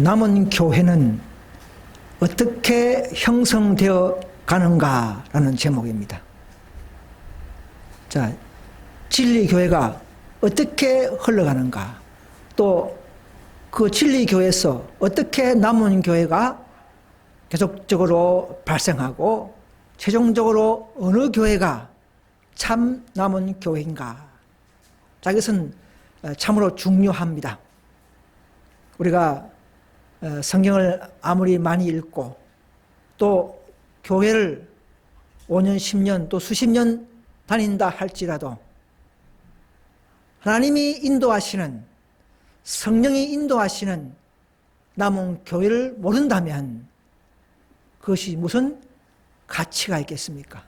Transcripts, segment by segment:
남은 교회는 어떻게 형성되어 가는가라는 제목입니다. 자, 진리교회가 어떻게 흘러가는가, 또 그 진리교회에서 어떻게 남은 교회가 계속적으로 발생하고 최종적으로 어느 교회가 참 남은 교회인가. 자, 이것은 참으로 중요합니다. 우리가 성경을 아무리 많이 읽고 또 교회를 5년, 10년 또 수십 년 다닌다 할지라도 하나님이 인도하시는, 성령이 인도하시는 남은 교회를 모른다면 그것이 무슨 가치가 있겠습니까?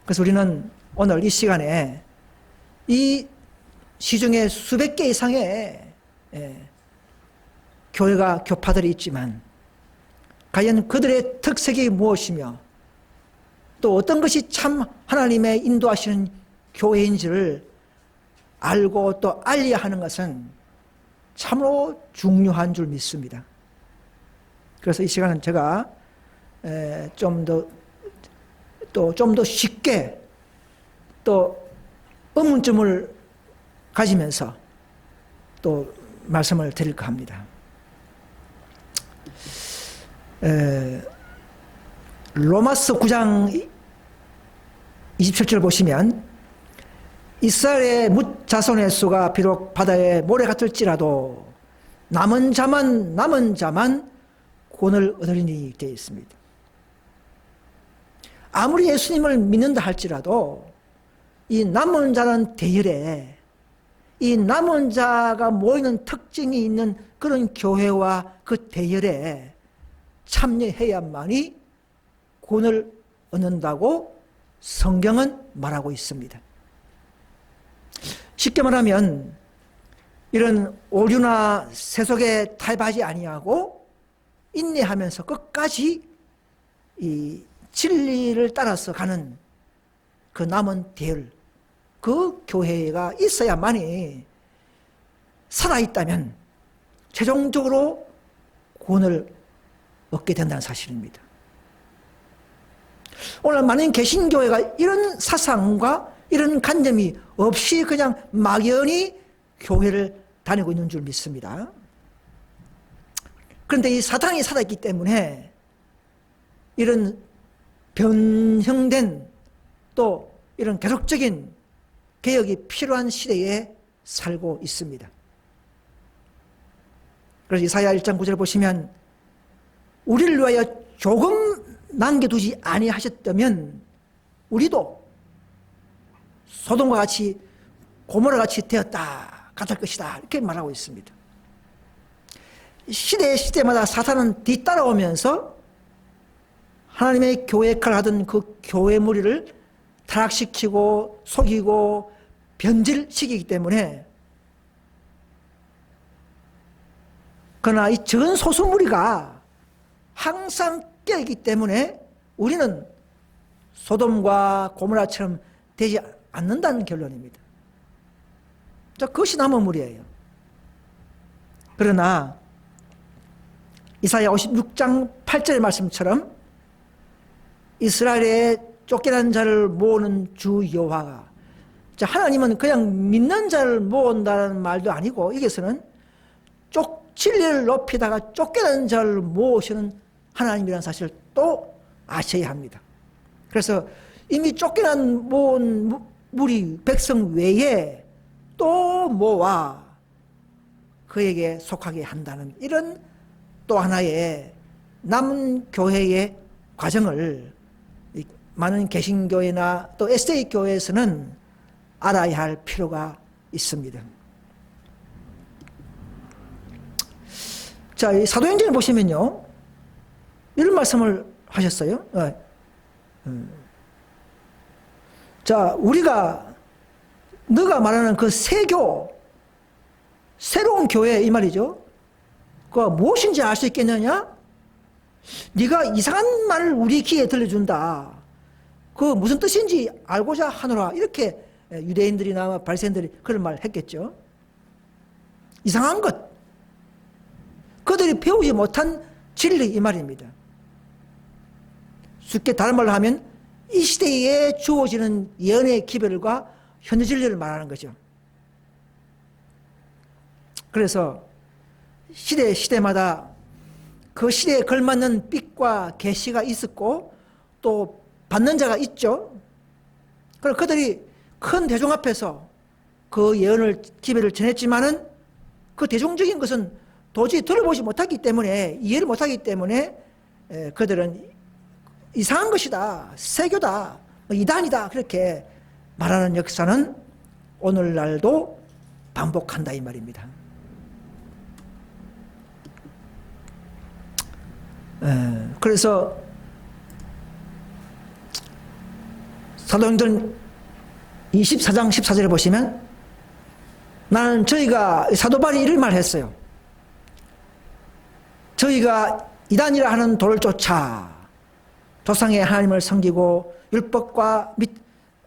그래서 우리는 오늘 이 시간에 이 시중에 수백 개 이상의 교회가, 교파들이 있지만 과연 그들의 특색이 무엇이며 또 어떤 것이 참 하나님의 인도하시는 교회인지를 알고 또 알려야 하는 것은 참으로 중요한 줄 믿습니다. 그래서 이 시간은 제가 좀 더 쉽게 또 의문점을 가지면서 또 말씀을 드릴까 합니다. 로마서 9장 27절 보시면 이스라엘의 뭇 자손의 수가 비록 바다에 모래 같을지라도 남은 자만 구원을 얻으리니 되어 있습니다. 아무리 예수님을 믿는다 할지라도 이 남은 자는 대열에, 이 남은 자가 모이는 특징이 있는 그런 교회와 그 대열에 참여해야만이 구원을 얻는다고 성경은 말하고 있습니다. 쉽게 말하면 이런 오류나 세속에 타협하지 아니하고 인내하면서 끝까지 이 진리를 따라서 가는 그 남은 대열, 그 교회가 있어야만이 살아있다면 최종적으로 구원을 얻게 된다는 사실입니다. 오늘 많은 개신교회가 이런 사상과 이런 관념이 없이 그냥 막연히 교회를 다니고 있는 줄 믿습니다. 그런데 이 사탄이 살아있기 때문에 이런 변형된 또 이런 계속적인 개혁이 필요한 시대에 살고 있습니다. 그래서 이사야 1장 9절 보시면 우리를 위하여 조금 남겨두지 아니하셨다면 우리도 소돔과 같이 고모라 같이 되었다 같을 것이다 이렇게 말하고 있습니다. 시대마다 사탄은 뒤따라오면서 하나님의 교회 역할을 하던 그 교회 무리를 타락시키고 속이고 변질시키기 때문에, 그러나 이 적은 소수 무리가 항상 깨어있기 때문에 우리는 소돔과 고모라처럼 되지 않는다는 결론입니다. 자, 그것이 남은 무리예요. 그러나 이사야 56장 8절의 말씀처럼 이스라엘의 쫓겨난 자를 모으는 주 여호와가, 자, 하나님은 그냥 믿는 자를 모은다는 말도 아니고 여기서는 진리를 높이다가 쫓겨난 자를 모으시는 하나님이라는 사실을 또 아셔야 합니다. 그래서 이미 쫓겨난 모은 무리 백성 외에 또 모아 그에게 속하게 한다는 이런 또 하나의 남은 교회의 과정을 많은 개신교회나 또 SDA 교회에서는 알아야 할 필요가 있습니다. 자, 이 사도행전을 보시면요, 이런 말씀을 하셨어요. 자, 너가 말하는 그 새로운 교회 이 말이죠. 그거 무엇인지 알 수 있겠느냐? 네가 이상한 말을 우리 귀에 들려준다. 그 무슨 뜻인지 알고자 하노라. 이렇게 유대인들이나 바리새인들이 그런 말을 했겠죠. 이상한 것. 배우지 못한 진리 이 말입니다. 쉽게 다른 말로 하면 이 시대에 주어지는 예언의 기별과 현재 진리를 말하는 거죠. 그래서 시대마다 그 시대에 걸맞는 빛과 계시가 있었고 또 받는 자가 있죠. 그리고 그들이 큰 대중 앞에서 그 예언을 기별을 전했지만은 그 대중적인 것은 도저히 들어보지 못하기 때문에 이해를 못하기 때문에 그들은 이상한 것이다, 세교다, 이단이다 그렇게 말하는 역사는 오늘날도 반복한다 이 말입니다. 그래서 사도행전 24장 14절에 보시면 나는 저희가 사도 바울이 이를 말했어요. 저희가 이단이라 하는 돌을 쫓아 조상의 하나님을 섬기고 율법과 및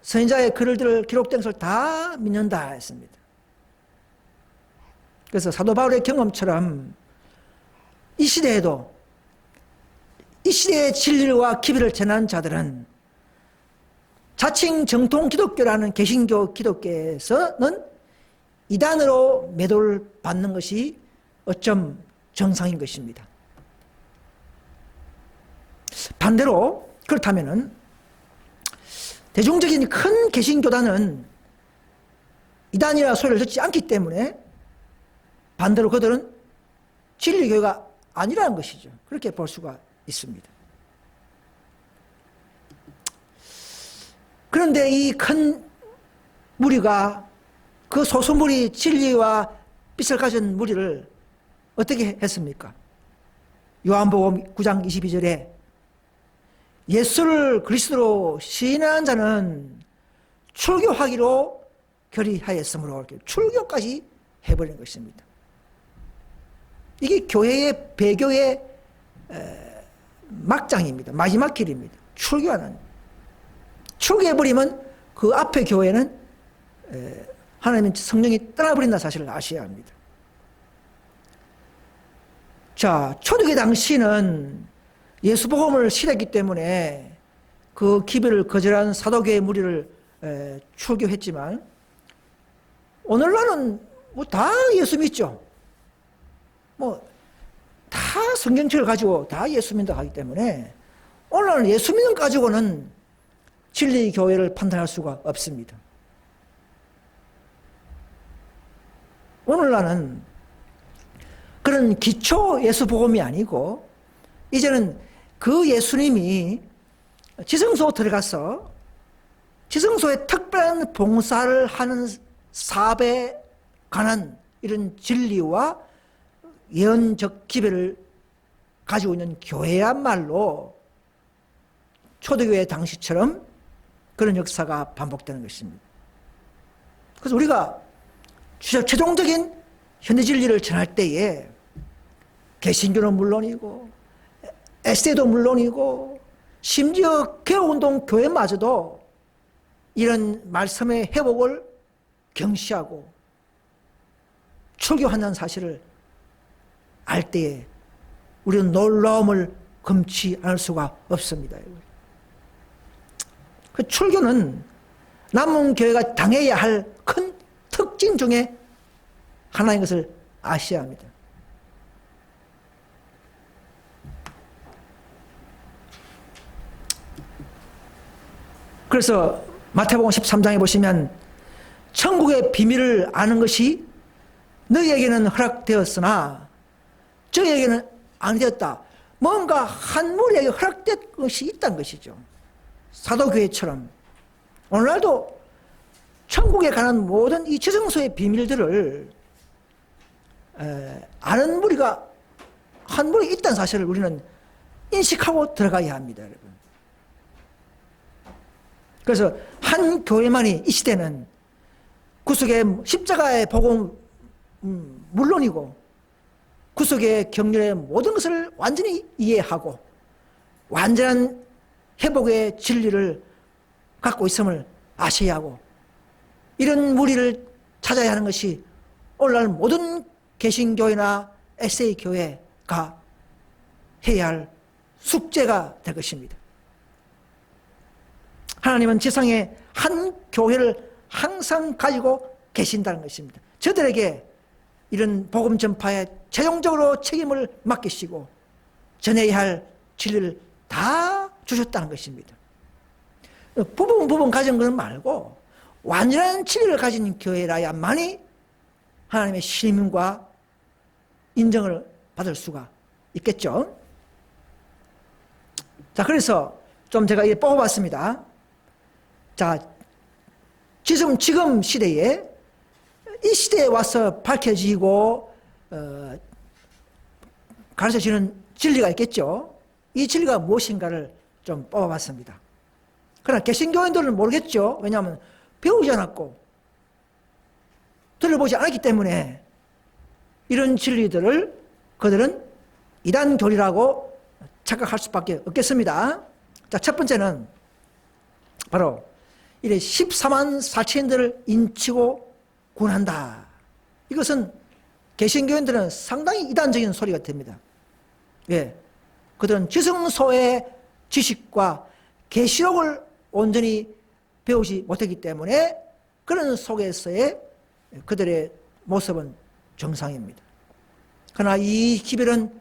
선지자의 글들 기록된 것을 다 믿는다 했습니다. 그래서 사도 바울의 경험처럼 이 시대에도 이 시대의 진리와 기별을 전하는 자들은 자칭 정통 기독교라는 개신교 기독교에서는 이단으로 매도를 받는 것이 어쩜 정상인 것입니다. 반대로 그렇다면은 대중적인 큰 개신교단은 이단이라 소리를 듣지 않기 때문에 반대로 그들은 진리교회가 아니라는 것이죠. 그렇게 볼 수가 있습니다. 그런데 이 큰 무리가 그 소수무리 진리와 빛을 가진 무리를 어떻게 했습니까? 요한복음 9장 22절에 예수를 그리스도로 시인한 자는 출교하기로 결의하였으므로 출교까지 해버린 것입니다. 이게 교회의 배교의 막장입니다. 마지막 길입니다. 출교하는. 출교해버리면 그 앞에 교회는 하나님의 성령이 떠나버린다는 사실을 아셔야 합니다. 자, 초대교회 당시는 예수 복음을 싫어했기 때문에 그 기별을 거절한 사도교회 무리를 출교했지만 오늘날은 뭐 다 예수 믿죠. 뭐 다 성경책을 가지고 다 예수 믿는다 하기 때문에 오늘날은 예수 믿는 것 가지고는 진리 교회를 판단할 수가 없습니다. 오늘날은 그런 기초 예수 복음이 아니고 이제는 그 예수님이 지성소 들어가서 지성소에 특별한 봉사를 하는 사업에 관한 이런 진리와 예언적 기별을 가지고 있는 교회야말로 초대교회 당시처럼 그런 역사가 반복되는 것입니다. 그래서 우리가 최종적인 현대 진리를 전할 때에 개신교는 물론이고 에세이도 물론이고 심지어 개혁운동 교회마저도 이런 말씀의 회복을 경시하고 출교한다는 사실을 알 때에 우리는 놀라움을 금치 않을 수가 없습니다. 그 출교는 남은 교회가 당해야 할 큰 특징 중에 하나인 것을 아셔야 합니다. 그래서 마태복음 13장에 보시면 천국의 비밀을 아는 것이 너희에게는 허락되었으나 저희에게는 안 되었다. 뭔가 한 무리에게 허락된 것이 있다는 것이죠. 사도교회처럼 오늘날도 천국에 관한 모든 이 지성소의 비밀들을 아는 무리가 한 무리 있다는 사실을 우리는 인식하고 들어가야 합니다, 여러분. 그래서 한 교회만이 이 시대는 구속의 십자가의 복음 물론이고 구속의 경륜의 모든 것을 완전히 이해하고 완전한 회복의 진리를 갖고 있음을 아셔야 하고 이런 무리를 찾아야 하는 것이 오늘날 모든 개신교회나 에세이 교회 해야 할 숙제가 될 것입니다. 하나님은 지상에 한 교회를 항상 가지고 계신다는 것입니다. 저들에게 이런 복음 전파에 최종적으로 책임을 맡기시고 전해야 할 진리를 다 주셨다는 것입니다. 부분 가진 것은 말고 완전한 진리를 가진 교회라야만이 하나님의 신임과 인정을 받을 수가 있겠죠. 자, 그래서 좀 제가 이게 뽑아봤습니다. 자, 지금 시대에 이 시대에 와서 밝혀지고 가르쳐지는 진리가 있겠죠. 이 진리가 무엇인가를 좀 뽑아봤습니다. 그러나 개신교인들은 모르겠죠. 왜냐하면 배우지 않았고 들어보지 않았기 때문에 이런 진리들을 그들은 이단 교리라고 착각할 수밖에 없겠습니다. 자, 첫 번째는 바로 이래 14만 4천인들을 인치고 구원한다. 이것은 개신교인들은 상당히 이단적인 소리가 됩니다. 왜? 그들은 지성소의 지식과 계시록을 온전히 배우지 못했기 때문에 그런 속에서의 그들의 모습은 정상입니다. 그러나 이 기별은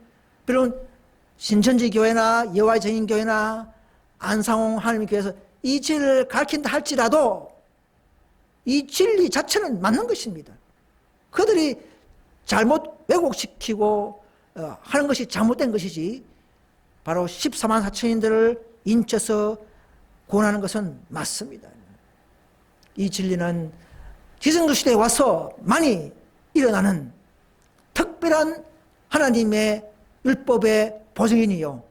비록 신천지 교회나 여호와의 증인 교회나 안상홍 하나님의 교회에서 이 진리를 가르친다 할지라도 이 진리 자체는 맞는 것입니다. 그들이 잘못 왜곡시키고 하는 것이 잘못된 것이지 바로 14만 4천인들을 인쳐서 구원하는 것은 맞습니다. 이 진리는 지성주 시대에 와서 많이 일어나는 특별한 하나님의 율법의 보증인이요,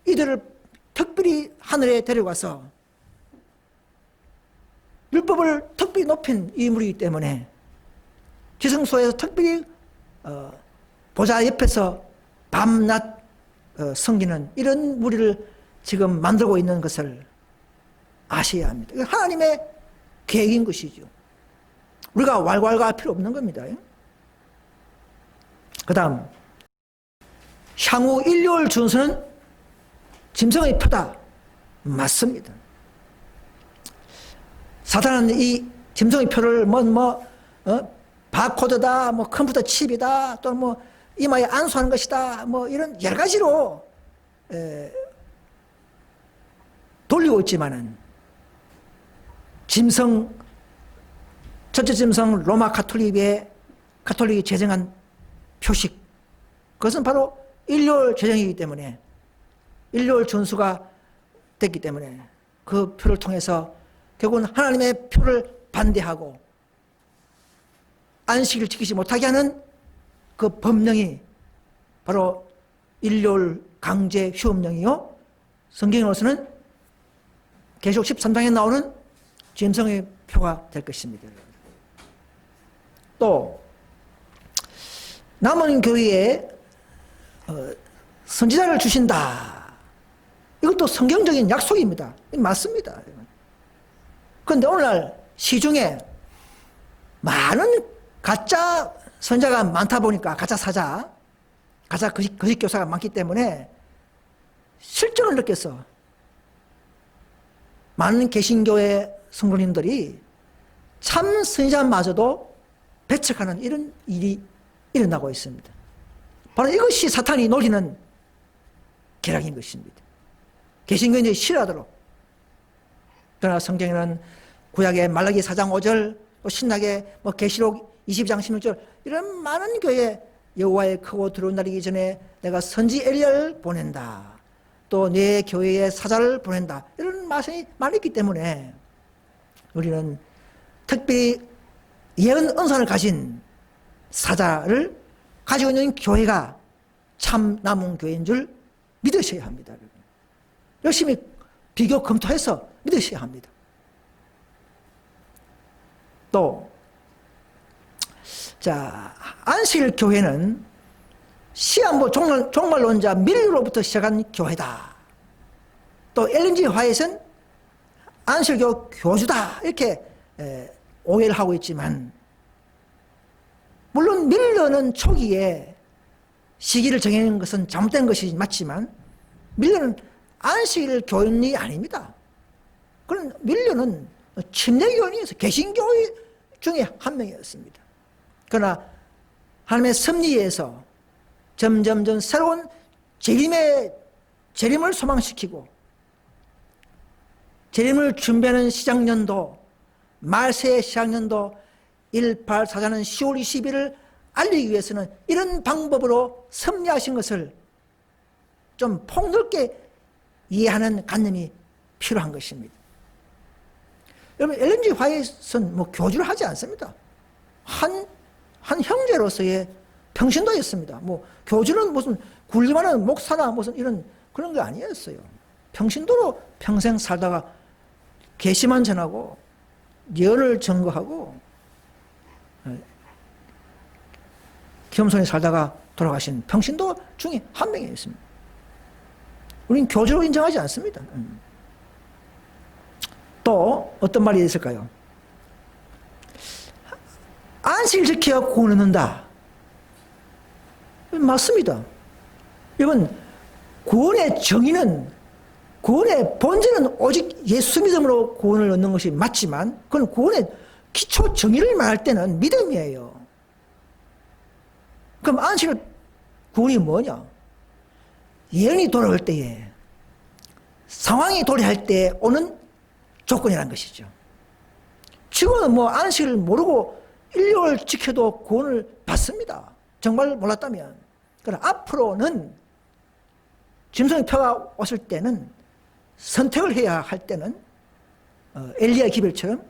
이들을 특별히 하늘에 데려가서 율법을 특별히 높인 인물이기 때문에 지성소에서 특별히 보좌 옆에서 밤낮 섬기는 이런 무리를 지금 만들고 있는 것을 아셔야 합니다. 하나님의 계획인 것이죠. 우리가 왈왈갈 필요 없는 겁니다. 그 다음, 향후 인류를 준수는 짐승의 표다. 맞습니다. 사탄은 이 짐승의 표를 바코드다, 컴퓨터 칩이다, 또는 이마에 안수하는 것이다, 이런 여러 가지로 돌리고 있지만은 첫째 짐승 로마 가톨릭이 제정한 표식, 그것은 바로 일요일 제정이기 때문에 일요일 준수가 됐기 때문에 그 표를 통해서 결국은 하나님의 표를 반대하고 안식을 지키지 못하게 하는 그 법령이 바로 일요일 강제 휴업령이요, 성경으로서는 계시록 13장에 나오는 짐승의 표가 될 것입니다. 또 남은 교회에 선지자를 주신다. 이것도 성경적인 약속입니다. 맞습니다. 그런데 오늘날 시중에 많은 가짜 선자가 많다 보니까, 가짜 사자, 가짜 거짓 교사가 많기 때문에 실정을 느껴서 많은 개신교회 성도님들이 참 선지자마저도 배척하는 이런 일이 일어나고 있습니다. 바로 이것이 사탄이 노리는 계략인 것입니다. 개신교인들이 싫어하도록. 그러나 성경에는 구약의 말라기 4장 5절, 또 신약의 계시록 22장 16절, 이런 많은 교회에 여호와의 크고 두려운 날이기 전에 내가 선지 엘리야를 보낸다, 또 내 교회에 사자를 보낸다, 이런 말씀이 많이 있기 때문에 우리는 특별히 예언 은사를 가진 사자를 가지고 있는 교회가 참 남은 교회인 줄 믿으셔야 합니다. 열심히 비교 검토해서 믿으셔야 합니다. 또 안식 교회는 시한부 종말론자 밀로부터 시작한 교회다. 또 엘렌지 화이트는 안식교 교주다, 이렇게 오해를 하고 있지만, 물론 밀러는 초기에 시기를 정해는 것은 잘못된 것이 맞지만 밀려는 안식일 교인이 아닙니다. 그런 밀려는 침례교인이어서 개신교 중에 한 명이었습니다. 그러나 하나님의 섭리에서 점점점 새로운 재림을 소망시키고 재림을 준비하는 시작년도, 말세의 시작년도 184자는 10월 20일을 알리기 위해서는 이런 방법으로 섭리하신 것을 좀 폭넓게 이해하는 관념이 필요한 것입니다. 여러분, 엘렌 G 화이트는 뭐 교주를 하지 않습니다. 한 형제로서의 평신도였습니다. 뭐 교주는 무슨 군림하는 목사나 무슨 이런 그런 게 아니었어요. 평신도로 평생 살다가 계시만 전하고 예언을 증거하고 겸손히 살다가 돌아가신 평신도 중에 한 명이었습니다. 우리는 교주로 인정하지 않습니다. 또 어떤 말이 있을까요? 안식일 지켜야 구원 얻는다. 맞습니다. 여러분, 구원의 정의는, 구원의 본질은 오직 예수 믿음으로 구원을 얻는 것이 맞지만 그건 구원의 기초 정의를 말할 때는 믿음이에요. 그럼 안식일 구원이 뭐냐? 예언이 돌아올 때에, 상황이 도래할 때 오는 조건이라는 것이죠. 지금은 뭐 안식일을 모르고 1월 지켜도 구원을 받습니다. 정말 몰랐다면. 그러나 앞으로는 짐승의 표가 왔을 때는 선택을 해야 할 때는 엘리야 기별처럼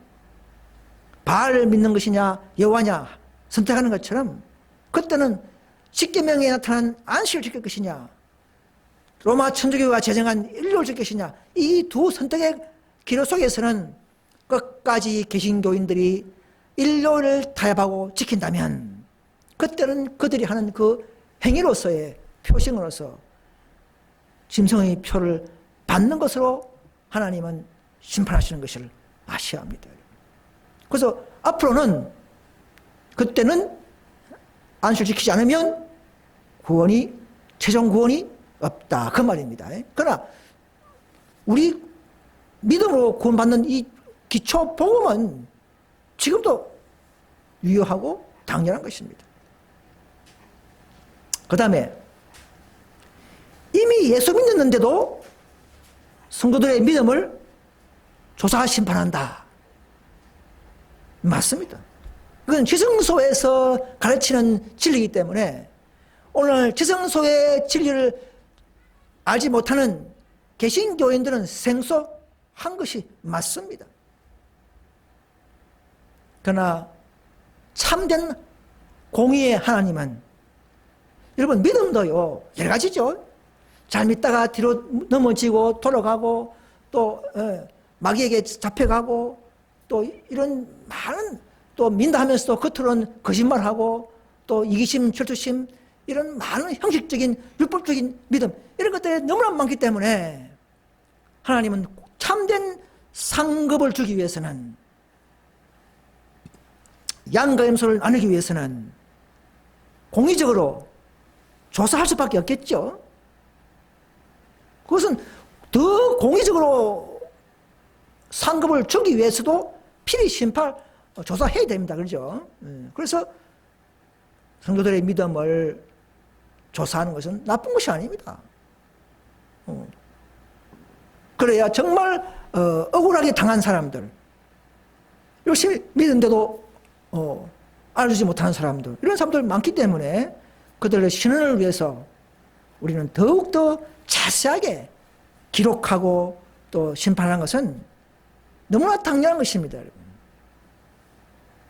바알을 믿는 것이냐 여호와냐 선택하는 것처럼 그때는 십계명에 나타난 안식을 지킬 것이냐 로마 천주교가 제정한 일요를 지킬 것이냐 이 두 선택의 기로 속에서는 끝까지 개신교인들이 일요를 타협하고 지킨다면 그때는 그들이 하는 그 행위로서의 표징으로서 짐승의 표를 받는 것으로 하나님은 심판하시는 것을 아셔야 합니다. 그래서 앞으로는 그때는 안식을 지키지 않으면 구원이 최종 구원이 없다 그 말입니다. 그러나 우리 믿음으로 구원받는 이 기초 복음은 지금도 유효하고 당연한 것입니다. 그 다음에 이미 예수 믿는데도 성도들의 믿음을 조사 심판한다. 맞습니다. 그건 지성소에서 가르치는 진리이기 때문에 오늘 지성소의 진리를 알지 못하는 개신교인들은 생소한 것이 맞습니다. 그러나 참된 공의의 하나님은 여러분 믿음도요 여러 가지죠. 잘 믿다가 뒤로 넘어지고 돌아가고 또 마귀에게 잡혀가고 또 이런 많은 또 민다 하면서도 겉으로는 거짓말하고 또 이기심 질투심 이런 많은 형식적인 율법적인 믿음 이런 것들이 너무나 많기 때문에 하나님은 참된 상급을 주기 위해서는 양과 염소를 나누기 위해서는 공의적으로 조사할 수밖에 없겠죠. 그것은 더 공의적으로 상급을 주기 위해서도 필히 조사해야 됩니다. 그렇죠? 그래서 성도들의 믿음을 조사하는 것은 나쁜 것이 아닙니다. 그래야 정말 억울하게 당한 사람들, 열심히 믿는데도 알아주지 못하는 사람들, 이런 사람들 많기 때문에 그들의 신원을 위해서 우리는 더욱더 자세하게 기록하고 또 심판하는 것은 너무나 당연한 것입니다. 여러분.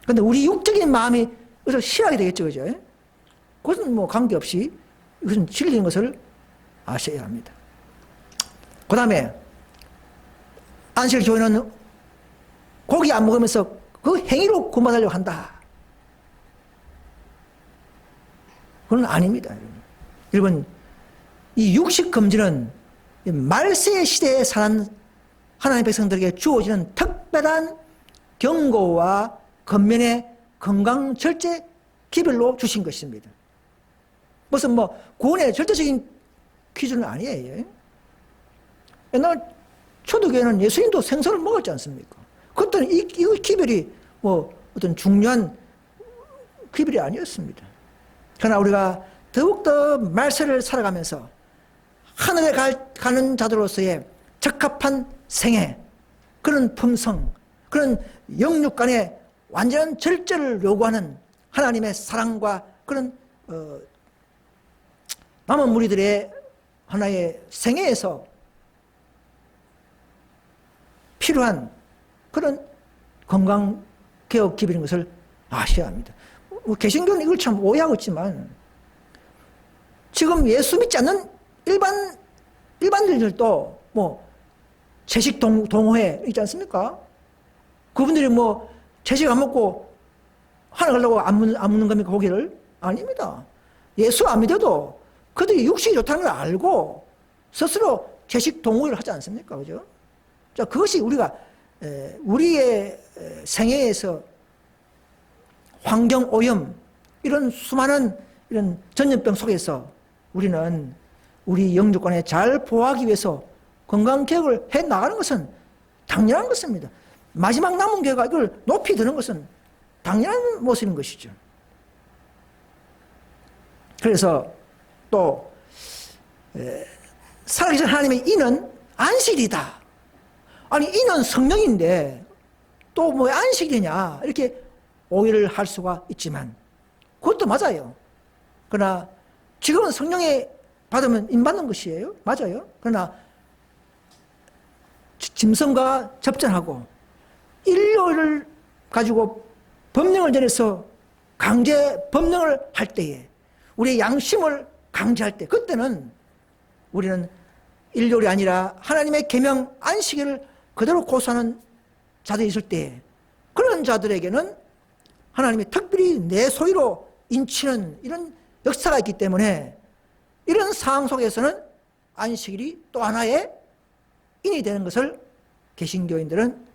그런데 우리 육적인 마음이 그래서 싫어하게 되겠죠. 그죠? 그것은 뭐 관계없이 이것은 진리인 것을 아셔야 합니다. 그 다음에 안식일 교회는 고기 안 먹으면서 그 행위로 구원받으려고 한다. 그건 아닙니다. 여러분, 이 육식 금지는 말세 시대에 사는 하나님의 백성들에게 주어지는 특별한 경고와 겉면의 건강 절제 기별로 주신 것입니다. 무슨 뭐 구원의 절대적인 기준은 아니에요. 옛날 초대교회는 예수님도 생선을 먹었지 않습니까? 그때는 이 기별이 뭐 어떤 중요한 기별이 아니었습니다. 그러나 우리가 더욱더 말세를 살아가면서 하늘에 가는 자들로서의 적합한 생애, 그런 품성, 그런 영육 간의 완전한 절제를 요구하는 하나님의 사랑과 그런 남은 무리들의 하나의 생애에서 필요한 그런 건강개혁 기별인 것을 아셔야 합니다. 개신교는 이걸 참 오해하고 있지만 지금 예수 믿지 않는 일반인들도 뭐 채식 동호회 있지 않습니까? 그분들이 뭐 채식 안 먹고 하나 가려고 안 먹는 겁니까? 고기를? 아닙니다. 예수 안 믿어도 그들이 육식이 좋다는 걸 알고 스스로 채식 동호회를 하지 않습니까? 그죠? 자, 그것이 우리의 생애에서 환경 오염, 이런 수많은 이런 전염병 속에서 우리는 우리 영주권에 잘 보호하기 위해서 건강개혁을 해 나가는 것은 당연한 것입니다. 마지막 남은 교회가 이걸 높이 드는 것은 당연한 모습인 것이죠. 그래서 또 살아계신 하나님의 이는 안식이다. 아니 이는 성령인데 또 뭐 안식이냐 이렇게 오해를 할 수가 있지만 그것도 맞아요. 그러나 지금은 성령에 받으면 임받는 것이에요. 맞아요. 그러나 짐승과 접전하고 인류를 가지고 법령을 전해서 강제 법령을 할 때에 우리의 양심을 강제할 때 그때는 우리는 일률이 아니라 하나님의 계명 안식일을 그대로 고수하는 자들이 있을 때 그런 자들에게는 하나님이 특별히 내 소유로 인치는 이런 역사가 있기 때문에 이런 상황 속에서는 안식일이 또 하나의 인이 되는 것을 개신교인들은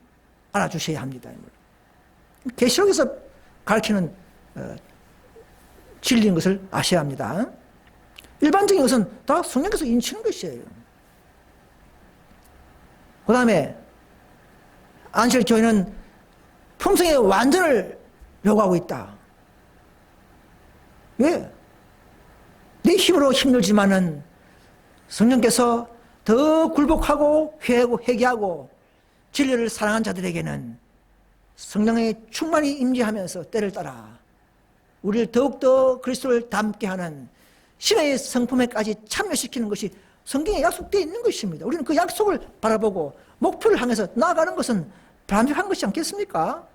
알아주셔야 합니다. 계시록에서 가르치는 진리인 것을 아셔야 합니다. 일반적인 것은 다 성령께서 인치는 것이에요. 그 다음에 안식일 교회는 품성의 완전을 요구하고 있다. 왜? 네 힘으로 힘들지만은 성령께서 더 굴복하고 회개하고 진리를 사랑한 자들에게는 성령의 충만히 임재하면서 때를 따라 우리를 더욱더 그리스도를 닮게 하는 신의 성품에까지 참여시키는 것이 성경에 약속되어 있는 것입니다. 우리는 그 약속을 바라보고 목표를 향해서 나아가는 것은 바람직한 것이 않겠습니까?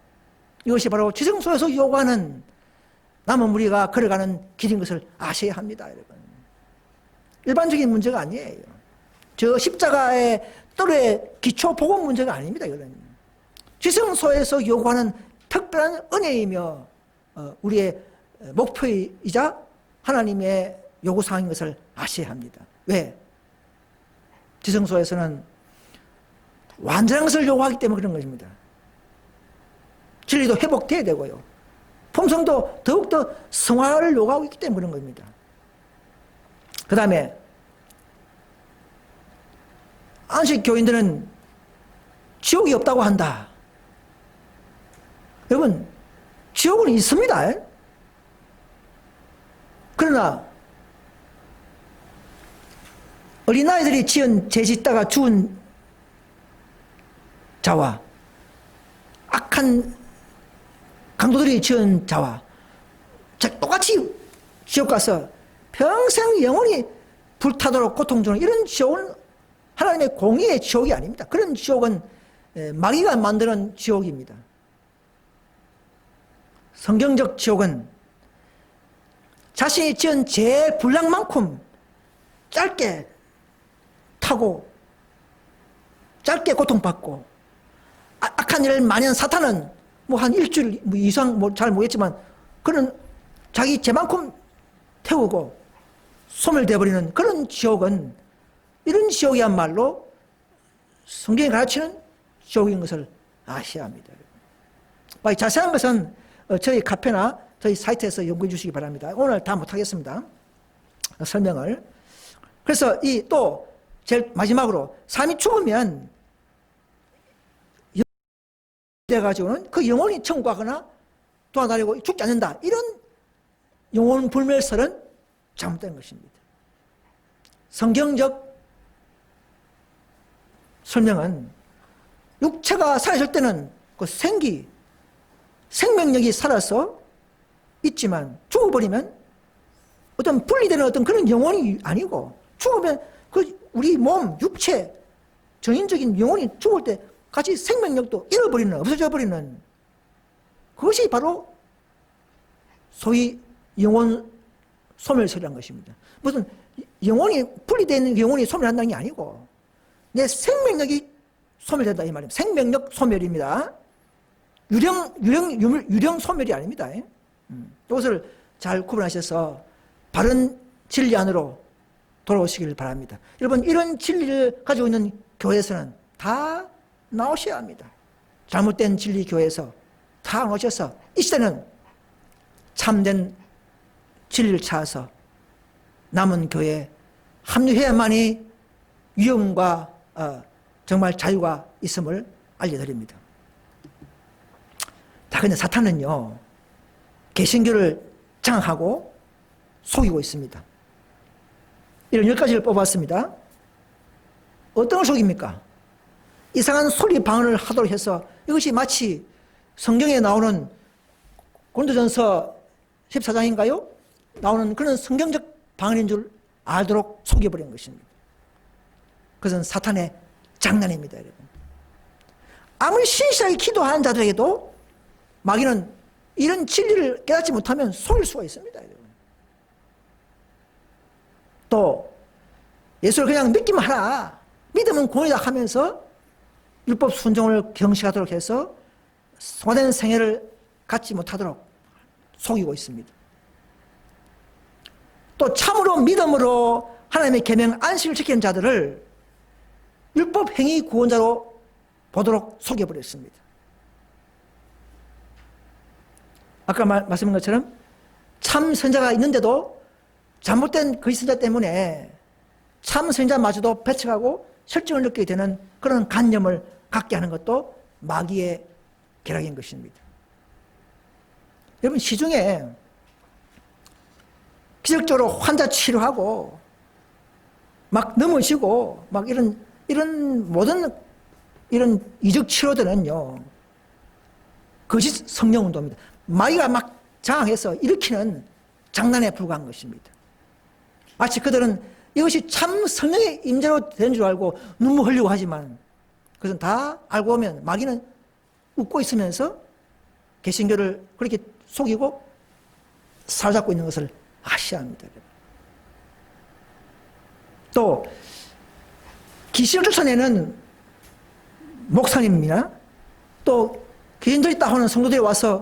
이것이 바로 지성소에서 요구하는 남은 우리가 걸어가는 길인 것을 아셔야 합니다, 여러분. 일반적인 문제가 아니에요. 저 십자가의 뜰의 기초 복음 문제가 아닙니다, 이거는. 지성소에서 요구하는 특별한 은혜이며 우리의 목표이자 하나님의 요구사항인 것을 아셔야 합니다. 왜? 지성소에서는 완전한 것을 요구하기 때문에 그런 것입니다. 진리도 회복돼야 되고요. 품성도 더욱더 성화를 요구하고 있기 때문에 그런 겁니다. 그 다음에 안식 교인들은 지옥이 없다고 한다. 여러분, 지옥은 있습니다. 그러나 어린아이들이 지은 죄 짓다가 죽은 자와 악한 강도들이 지은 자와 똑같이 지옥 가서 평생 영원히 불타도록 고통 주는 이런 지옥은 하나님의 공의의 지옥이 아닙니다. 그런 지옥은 마귀가 만드는 지옥입니다. 성경적 지옥은 자신이 지은 죄의 분량만큼 짧게 타고 짧게 고통받고 악한 일을 많이 한 사탄은 뭐 한 일주일 이상 뭐 잘 모르겠지만 그런 자기 죄만큼 태우고 소멸되어버리는 그런 지옥은 이런 지옥이야말로 성경이 가르치는 지옥인 것을 아셔야 합니다. 자세한 것은 저희 카페나 저희 사이트에서 연구해 주시기 바랍니다. 오늘 다 못하겠습니다. 설명을. 그래서 이 또 제일 마지막으로 삶이 죽으면 돼가지고는 그 영혼이 천국 가거나 도와다니고 죽지 않는다. 이런 영혼 불멸설은 잘못된 것입니다. 성경적 설명은 육체가 살아있을 때는 그 생명력이 살아서 있지만 죽어버리면 어떤 분리되는 어떤 그런 영혼이 아니고 죽으면 그 우리 몸, 육체, 전인적인 영혼이 죽을 때 같이 생명력도 잃어버리는, 없어져 버리는 그것이 바로 소위 영혼 소멸설이라는 것입니다. 무슨 영혼이 분리되는 영혼이 소멸한다는 게 아니고 내 생명력이 소멸된다 이 말입니다. 생명력 소멸입니다. 유령 소멸이 아닙니다. 이것을 잘 구분하셔서 바른 진리 안으로 돌아오시길 바랍니다. 여러분 이런 진리를 가지고 있는 교회에서는 다 나오셔야 합니다. 잘못된 진리 교회에서 다 나오셔서 이 시대는 참된 진리를 찾아서 남은 교회에 합류해야만이 위엄과 정말 자유가 있음을 알려드립니다. 다 근데 사탄은요 개신교를 장악하고 속이고 있습니다. 이런 10가지를 뽑았습니다. 어떤 걸 속입니까? 이상한 소리 방언을 하도록 해서 이것이 마치 성경에 나오는 고린도전서 14장인가요? 나오는 그런 성경적 방언인 줄 알도록 속여버린 것입니다. 그것은 사탄의 장난입니다, 여러분. 아무리 신실하게 기도하는 자들에게도 마귀는 이런 진리를 깨닫지 못하면 속일 수가 있습니다, 여러분. 또 예수를 그냥 믿기만 하라, 믿으면 공이다 하면서 율법 순종을 경시하도록 해서 소화된 생애를 갖지 못하도록 속이고 있습니다. 또 참으로 믿음으로 하나님의 계명 안식을 지키는 자들을 율법 행위 구원자로 보도록 속여버렸습니다. 아까 말씀한 것처럼 참 선자가 있는데도 잘못된 그 선자 때문에 참 선자마저도 배척하고 설정을 느끼게 되는 그런 관념을 갖게 하는 것도 마귀의 계략인 것입니다. 여러분 시중에 기적적으로 환자 치료하고 막 넘어지고 막 이런 모든 이런 이적 치료들은요 거짓 성령 운동입니다. 마귀가 막 장악해서 일으키는 장난에 불과한 것입니다. 마치 그들은 이것이 참 성령의 임재로 된 줄 알고 눈물 흘리고 하지만 그것은 다 알고 보면 마귀는 웃고 있으면서 개신교를 그렇게 속이고 사로잡고 있는 것을 아셔야 합니다. 또 귀신을 쫓아내는 목사님이나 또 귀신들이 있다 하는 성도들이 와서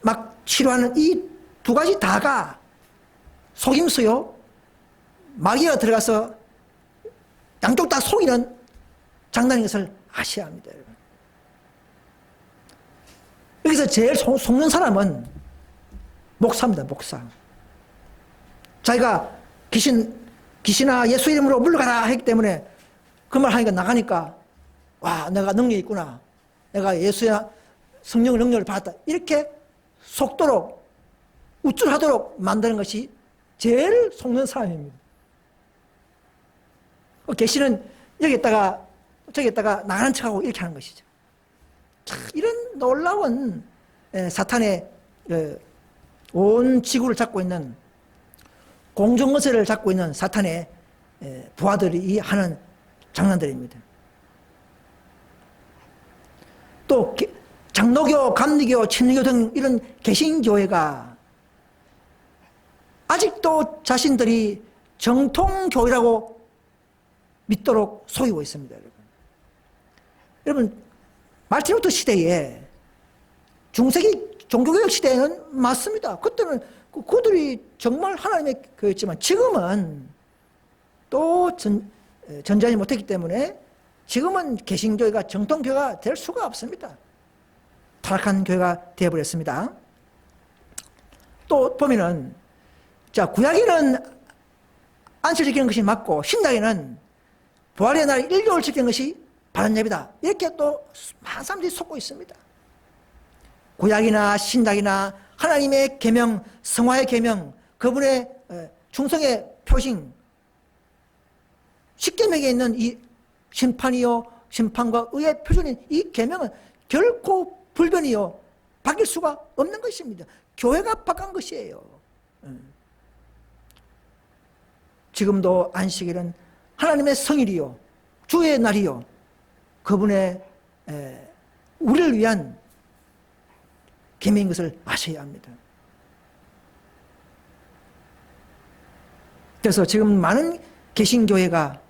막 치료하는 이 두 가지 다가 속임수요 마귀가 들어가서 양쪽 다 속이는 장난인 것을 아셔야 합니다. 여기서 제일 속는 사람은 목사입니다. 목사. 자기가 귀신아 예수 이름으로 물러가라 했기 때문에 그 말 하니까 나가니까 와 내가 능력이 있구나. 내가 예수의 성령 능력을 받았다. 이렇게 속도록 우쭐하도록 만드는 것이 제일 속는 사람입니다. 계시는 여기에다가 저기에다가 나가는 척하고 이렇게 하는 것이죠. 참 이런 놀라운 사탄의 온 지구를 잡고 있는 공정거세를 잡고 있는 사탄의 부하들이 하는 장난들입니다. 또 장로교, 감리교, 친리교 등 이런 개신교회가 아직도 자신들이 정통교회라고 믿도록 속이고 있습니다. 여러분 마르틴 루터 시대에 중세기 종교개혁 시대에는 맞습니다. 그때는 그들이 정말 하나님의 교회였지만 지금은 또 전전이 못했기 때문에 지금은 개신교회가 정통교회가 될 수가 없습니다. 타락한 교회가 되어버렸습니다. 또 보면은 자 구약에는 안식을 지키는 것이 맞고, 신약에는 부활의 날 일교를 지키는 것이 바른 예배다. 이렇게 또 많은 사람들이 속고 있습니다. 구약이나 신약이나 하나님의 계명, 성화의 계명, 그분의 충성의 표징, 십계명에 있는 이 심판이요, 심판과 의의 표준인 이 계명은 결코 불변이요, 바뀔 수가 없는 것입니다. 교회가 바꾼 것이에요. 지금도 안식일은 하나님의 성일이요, 주의 날이요, 그분의 우리를 위한 계명인 것을 아셔야 합니다. 그래서 지금 많은 개신교회가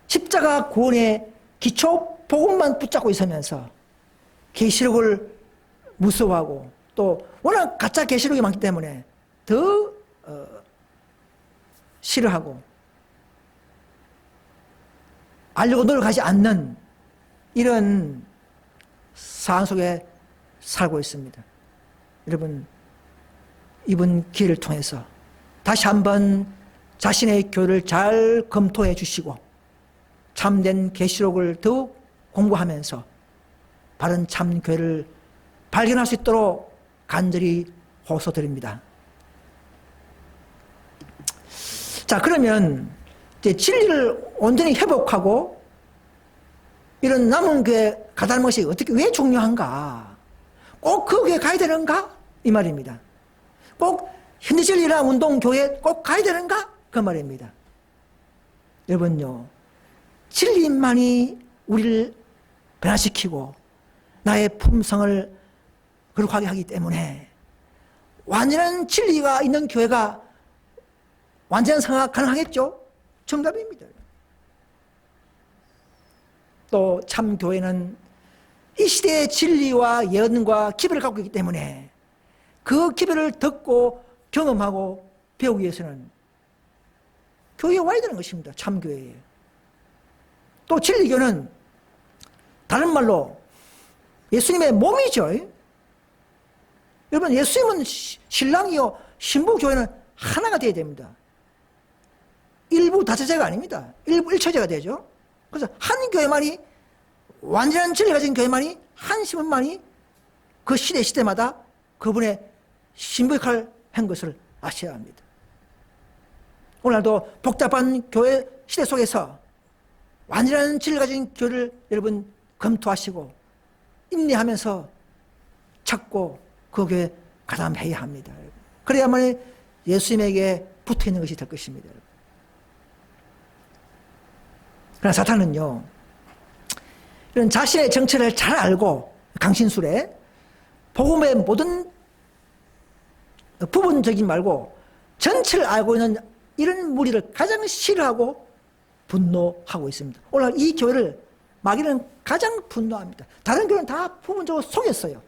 십자가 구원의 기초 복음만 붙잡고 있으면서 계시록을 무서워하고, 또 워낙 가짜 계시록이 많기 때문에 더 싫어하고 알려고 노력하지 않는 이런 상황 속에 살고 있습니다. 여러분, 이번 기회를 통해서 다시 한번 자신의 교회를 잘 검토해 주시고 참된 계시록을 더욱 공부하면서 바른 참 교회를 발견할 수 있도록 간절히 호소드립니다. 자, 그러면 이제 진리를 온전히 회복하고 이런 남은 교회 가다는 것이 어떻게, 왜 중요한가? 꼭 그 교회 가야 되는가? 이 말입니다. 꼭 현대진리나 운동교회 꼭 가야 되는가? 그 말입니다. 여러분요, 진리만이 우리를 변화시키고 나의 품성을 거룩하게 하기 때문에 완전한 진리가 있는 교회가 완전한 성화가 가능하겠죠? 정답입니다. 또 참 교회는 이 시대의 진리와 예언과 기별을 갖고 있기 때문에 그 기별을 듣고 경험하고 배우기 위해서는 교회에 와야 되는 것입니다. 참 교회에. 또 진리교는 다른 말로 예수님의 몸이죠. 여러분, 예수님은 신랑이요, 신부 교회는 하나가 되어야 됩니다. 일부 다처제가 아닙니다. 일부 일처제가 되죠. 그래서 한 교회만이, 완전한 진리가 가진 교회만이, 한 신부만이 그 시대마다 그분의 신부 역할을 한 것을 아셔야 합니다. 오늘도 복잡한 교회 시대 속에서 완전한 진리가 가진 교회를 여러분 검토하시고 인내하면서 찾고 그 교회에 가담해야 합니다. 그래야만 예수님에게 붙어있는 것이 될 것입니다. 그러나 사탄은요, 이런 자신의 정체를 잘 알고 강신술에 복음의 모든 부분적인 말고 전체를 알고 있는 이런 무리를 가장 싫어하고 분노하고 있습니다. 오늘 이 교회를 마귀는 가장 분노합니다. 다른 교회는 다 부분적으로 속였어요.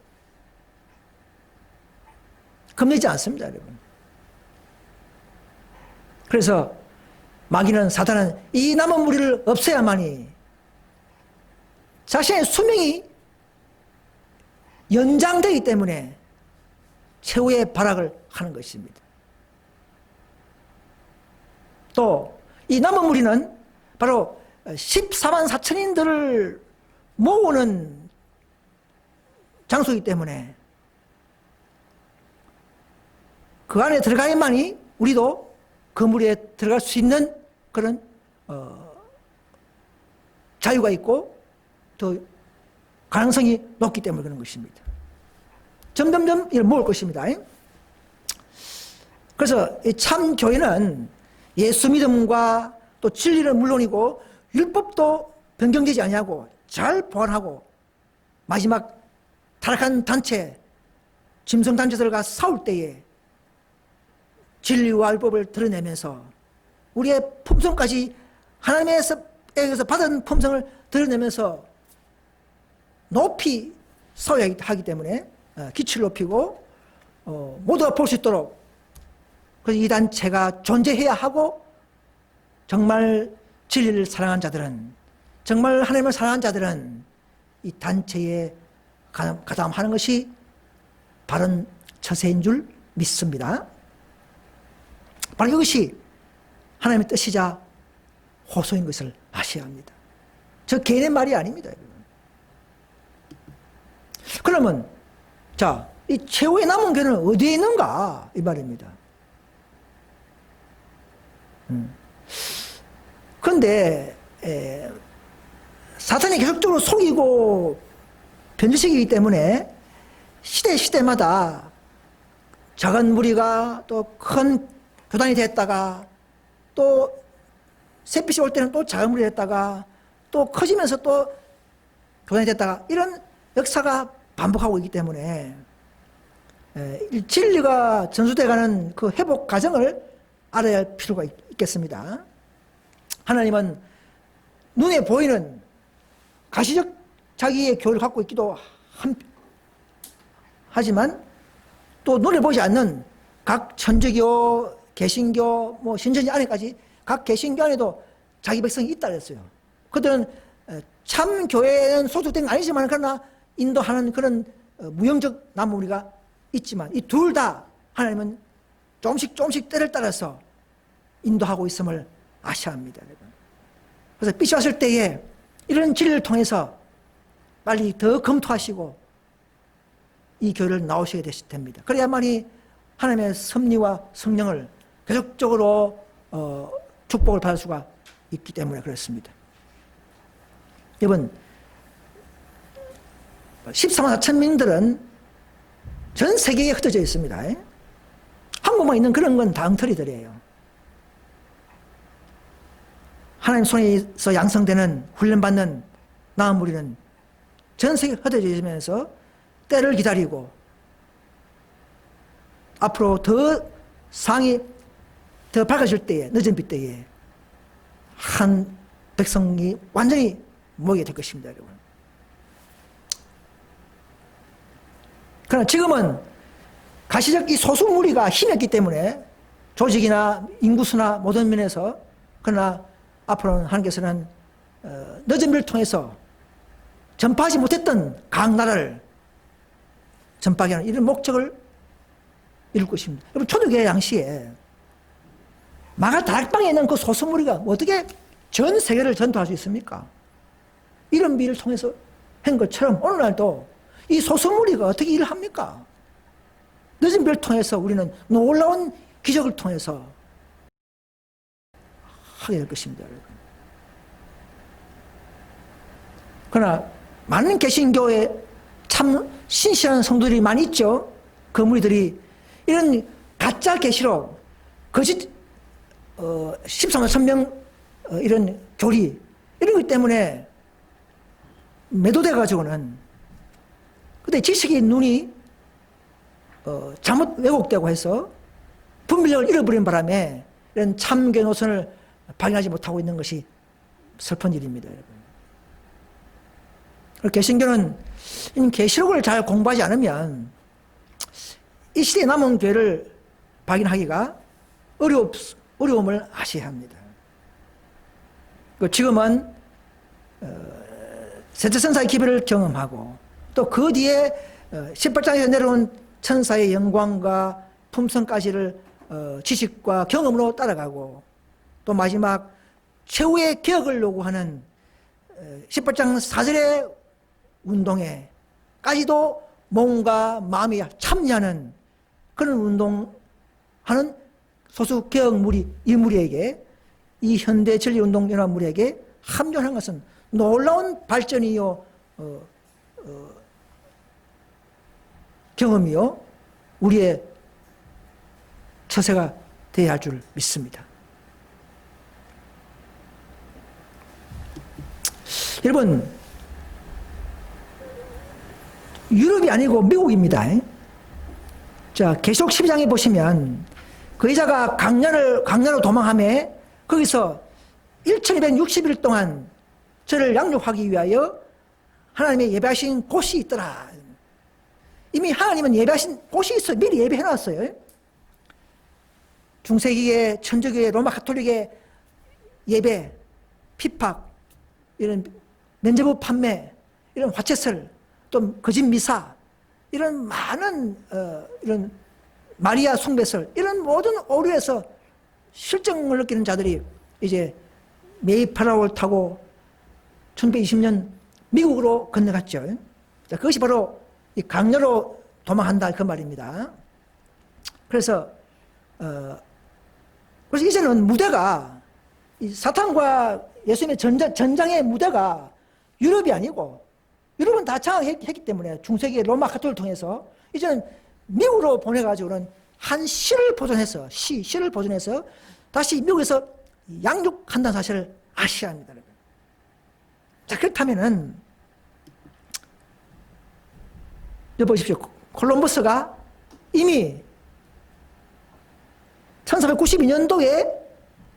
겁내지 않습니다, 여러분. 그래서 마귀는, 사탄은 이 남은 무리를 없애야만이 자신의 수명이 연장되기 때문에 최후의 발악을 하는 것입니다. 또 이 남은 무리는 바로 14만 4천인들을 모으는 장소이기 때문에 그 안에 들어가야만이 우리도 그 무리에 들어갈 수 있는 그런 자유가 있고 더 가능성이 높기 때문에 그런 것입니다. 점점점 이를 모을 것입니다. 그래서 참 교회는 예수 믿음과 또 진리를 물론이고 율법도 변경되지 아니하고 잘 보완하고 마지막 타락한 단체, 짐승 단체들과 싸울 때에 진리와 율법을 드러내면서 우리의 품성까지 하나님에게서 받은 품성을 드러내면서 높이 싸워야 하기 때문에 기치를 높이고 모두가 볼 수 있도록, 그래서 이 단체가 존재해야 하고, 정말 진리를 사랑한 자들은, 정말 하나님을 사랑한 자들은 이 단체에 가담하는 것이 바른 처세인 줄 믿습니다. 바로 이것이 하나님의 뜻이자 호소인 것을 아셔야 합니다. 저 개인의 말이 아닙니다. 그러면 자, 이 최후의 남은 교회는 어디에 있는가 이 말입니다. 그런데 사탄이 계속적으로 속이고 변질시키기 때문에 시대마다 작은 무리가 또 큰 교단이 됐다가 또 셋빛이 올 때는 또 작은 무리가 됐다가 또 커지면서 또 교단이 됐다가 이런 역사가 반복하고 있기 때문에 진리가 전수돼가는 그 회복 과정을 알아야 할 필요가 있겠습니다. 하나님은 눈에 보이는 가시적 자기의 교회를 갖고 있기도 하지만 또 눈에 보이지 않는 각 천주교, 개신교, 뭐 신천지 안에까지 각 개신교 안에도 자기 백성이 있다 그랬어요. 그들은 참 교회는 소속된 건 아니지만 그러나 인도하는 그런 무형적 나무리가 있지만 이 둘 다 하나님은 조금씩 때를 따라서 인도하고 있음을 아셔야 합니다. 그래서 빛이 왔을 때에 이런 진리를 통해서 빨리 더 검토하시고 이 교회를 나오셔야 됩니다. 그래야만이 하나님의 섭리와 성령을 계속적으로 축복을 받을 수가 있기 때문에 그렇습니다. 여러분 14만 4천 명들은 전 세계에 흩어져 있습니다. 한국만 있는 그런 건 다 엉터리들이에요. 하나님 손에서 양성되는 훈련받는 나은 무리는 전 세계에 흩어져 있으면서 때를 기다리고 앞으로 더 상이 더 밝아질 때에 늦은 빛 때에 한 백성이 완전히 모이게 될 것입니다. 여러분. 그러나 지금은 가시적 이 소수 무리가 힘있기 때문에 조직이나 인구수나 모든 면에서 그러나 앞으로는 하나님께서는 늦은 빛을 통해서 전파하지 못했던 각 나라를 전파하게 하는 이런 목적을 이룰 것입니다. 여러분 초대교회 당시에 마가 다락방에 있는 그 소수 무리가 어떻게 전 세계를 전도할 수 있습니까? 이런 비를 통해서 한 것처럼 오늘날도 이 소수 무리가 어떻게 일을 합니까? 늦은 비를 통해서 우리는 놀라운 기적을 통해서 하게 될 것입니다. 여러분. 그러나 많은 개신교에 참 신실한 성도들이 많이 있죠. 그 무리들이 이런 가짜 계시록 거짓 13만 천명 이런 교리 이런 것 때문에 매도돼 가지고는 근데 지식의 눈이 잘못 왜곡되고 해서 분별력을 잃어버린 바람에 이런 참교 노선을 발견하지 못하고 있는 것이 슬픈 일입니다. 여러분. 개신교는 계시록을 잘 공부하지 않으면 이 시대에 남은 교회를 발견하기가 어려움을 아셔야 합니다. 지금은 세대천사의 기별을 경험하고 또 그 뒤에 18장에서 내려온 천사의 영광과 품성까지를 지식과 경험으로 따라가고 또 마지막 최후의 개혁을 요구하는 18장 4절의 운동에까지도 몸과 마음이 참여하는 그런 운동하는 소수 개혁 무리, 이 무리에게 이 현대 진리운동연합 무리에게 합류하는 것은 놀라운 발전이요 경험이요 우리의 처세가 되어야 할 줄 믿습니다. 여러분 유럽이 아니고 미국입니다. 자, 계시록 12장에 보시면 그 여자가 강야로 도망하며 거기서 1260일 동안 저를 양육하기 위하여 하나님의 예배하신 곳이 있더라. 이미 하나님은 예배하신 곳이 있어요. 미리 예배해놨어요. 중세기의 천주교의 로마 가톨릭의 예배, 핍박, 이런 면죄부 판매, 이런 화채설, 또 거짓 미사, 이런 많은 이런 마리아 숭배설, 이런 모든 오류에서 실정을 느끼는 자들이 이제 메이플라워를 타고 1920년 미국으로 건너갔죠. 자, 그것이 바로 이 강렬로 도망한다 그 말입니다. 그래서 이제는 무대가 이 사탄과 예수님의 전장의 무대가 유럽이 아니고, 유럽은 다 장악했기 때문에 중세기 로마 카톨릭을 통해서 이제는 미국으로 보내가지고는 한 시를 보존해서 시를 보존해서 다시 미국에서 양육한다는 사실을 아셔야 합니다. 자, 그렇다면은 여기 보십시오. 콜럼버스가 이미 1492년도에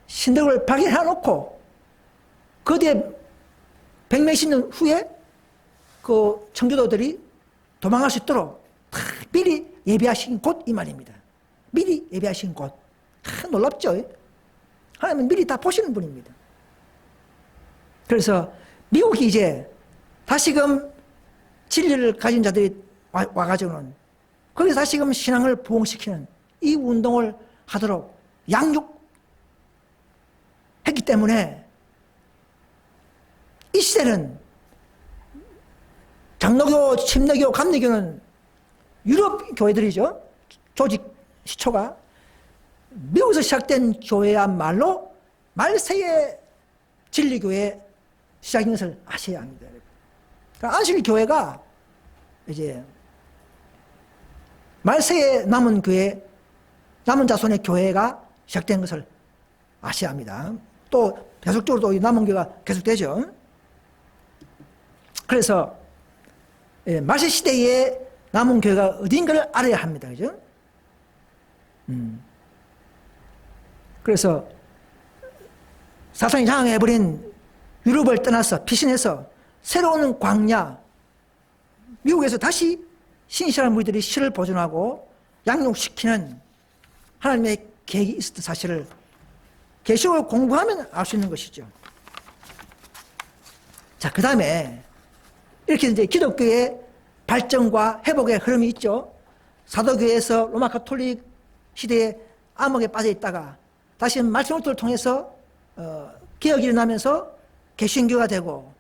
신대륙을 발견해 놓고 그 뒤에 100몇십 년 후에 그 청교도들이 도망갈 수 있도록 다 미리 예비하신 곳 이 말입니다. 미리 예비하신 곳. 놀랍죠? 하나님은 미리 다 보시는 분입니다. 그래서 미국이 이제 다시금 진리를 가진 자들이 와가지고는 거기서 다시금 신앙을 부흥시키는 이 운동을 하도록 양육했기 때문에 이 시대는 장로교, 침례교, 감리교는 유럽 교회들이죠. 조직 시초가 미국에서 시작된 교회야말로 말세의 진리교회 시작인 것을 아셔야 합니다. 그러니까 안식교회가 이제 말세에 남은 교회, 남은 자손의 교회가 시작된 것을 아셔야 합니다. 또 계속적으로 또 남은 교회가 계속되죠. 그래서 말세 시대에 남은 교회가 어딘가를 알아야 합니다. 그죠? 그래서 사탄이 장악해버린 유럽을 떠나서 피신해서 새로운 광야, 미국에서 다시 신실한 무리들이 시를 보존하고 양육시키는 하나님의 계획이 있었던 사실을 계시록을 공부하면 알 수 있는 것이죠. 자, 그 다음에 이렇게 이제 기독교의 발전과 회복의 흐름이 있죠. 사도교회에서 로마 가톨릭 시대에 암흑에 빠져 있다가 다시 말씀을 통해서 개혁이 일어나면서 개신교가 되고,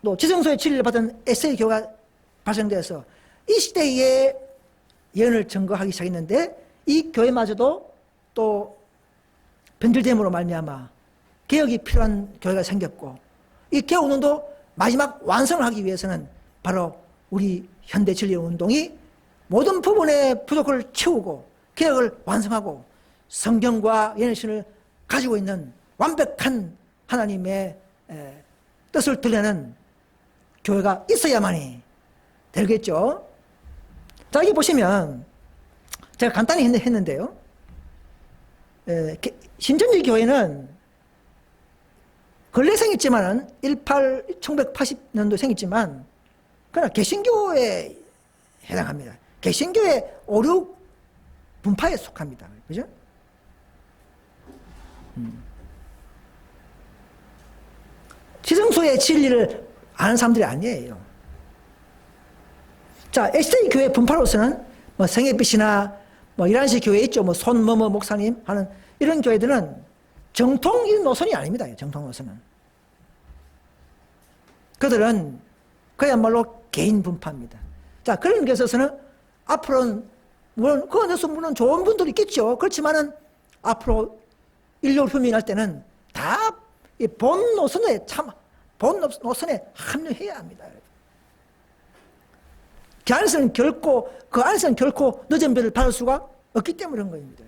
또 지성소의 진리를 받은 에세이 교가 발생돼서 이 시대의 예언을 증거하기 시작했는데, 이 교회마저도 또 변질됨으로 말미암아 개혁이 필요한 교회가 생겼고, 이 개혁 운동도 마지막 완성을 하기 위해서는 바로 우리 현대 진리 운동이 모든 부분의 부족을 채우고 개혁을 완성하고 성경과 예언신을 가지고 있는 완벽한 하나님의 뜻을 드러내는 교회가 있어야만이 되겠죠. 자, 여기 보시면 제가 간단히 했는데요. 신천지 교회는 근래 생겼지만은 1980년도 생겼지만 그러나 개신교에 해당합니다. 개신교의 5, 6 분파에 속합니다. 그죠? 지성소의 진리를 아는 사람들이 아니에요. 자, 에세이 교회 분파로서는 뭐 생애빛이나 뭐 이런 식 교회 있죠. 뭐 손머머 목사님 하는 이런 교회들은 정통 노선이 아닙니다. 정통 노선은. 그들은 그야말로 개인 분파입니다. 자, 그런 게 있어서는 앞으로는 물론 그 안에서 물론 좋은 분들이 있겠죠. 그렇지만은 앞으로 인류를 휴민할 때는 다 본 노선에 본 노선에 합류해야 합니다. 그 안에서는 결코 늦은 배를 받을 수가 없기 때문에 그런 겁니다.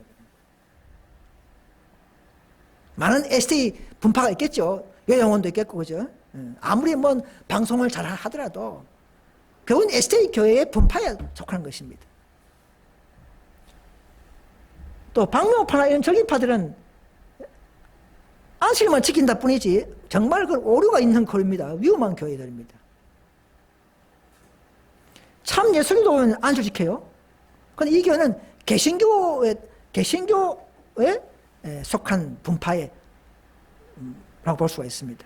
많은 ST 분파가 있겠죠. 여영원도 있겠고, 그죠? 아무리 뭐 방송을 잘 하더라도 결국은 ST 교회의 분파에 속하는 것입니다. 또 박명파나 이런 저기파들은 안식일만 지킨다 뿐이지 정말 그 오류가 있는 교회입니다. 위험한 교회들입니다. 참 예수님도 안식일 지켜요. 그런데 이 교회는 개신교에 속한 분파에 라고 볼 수가 있습니다.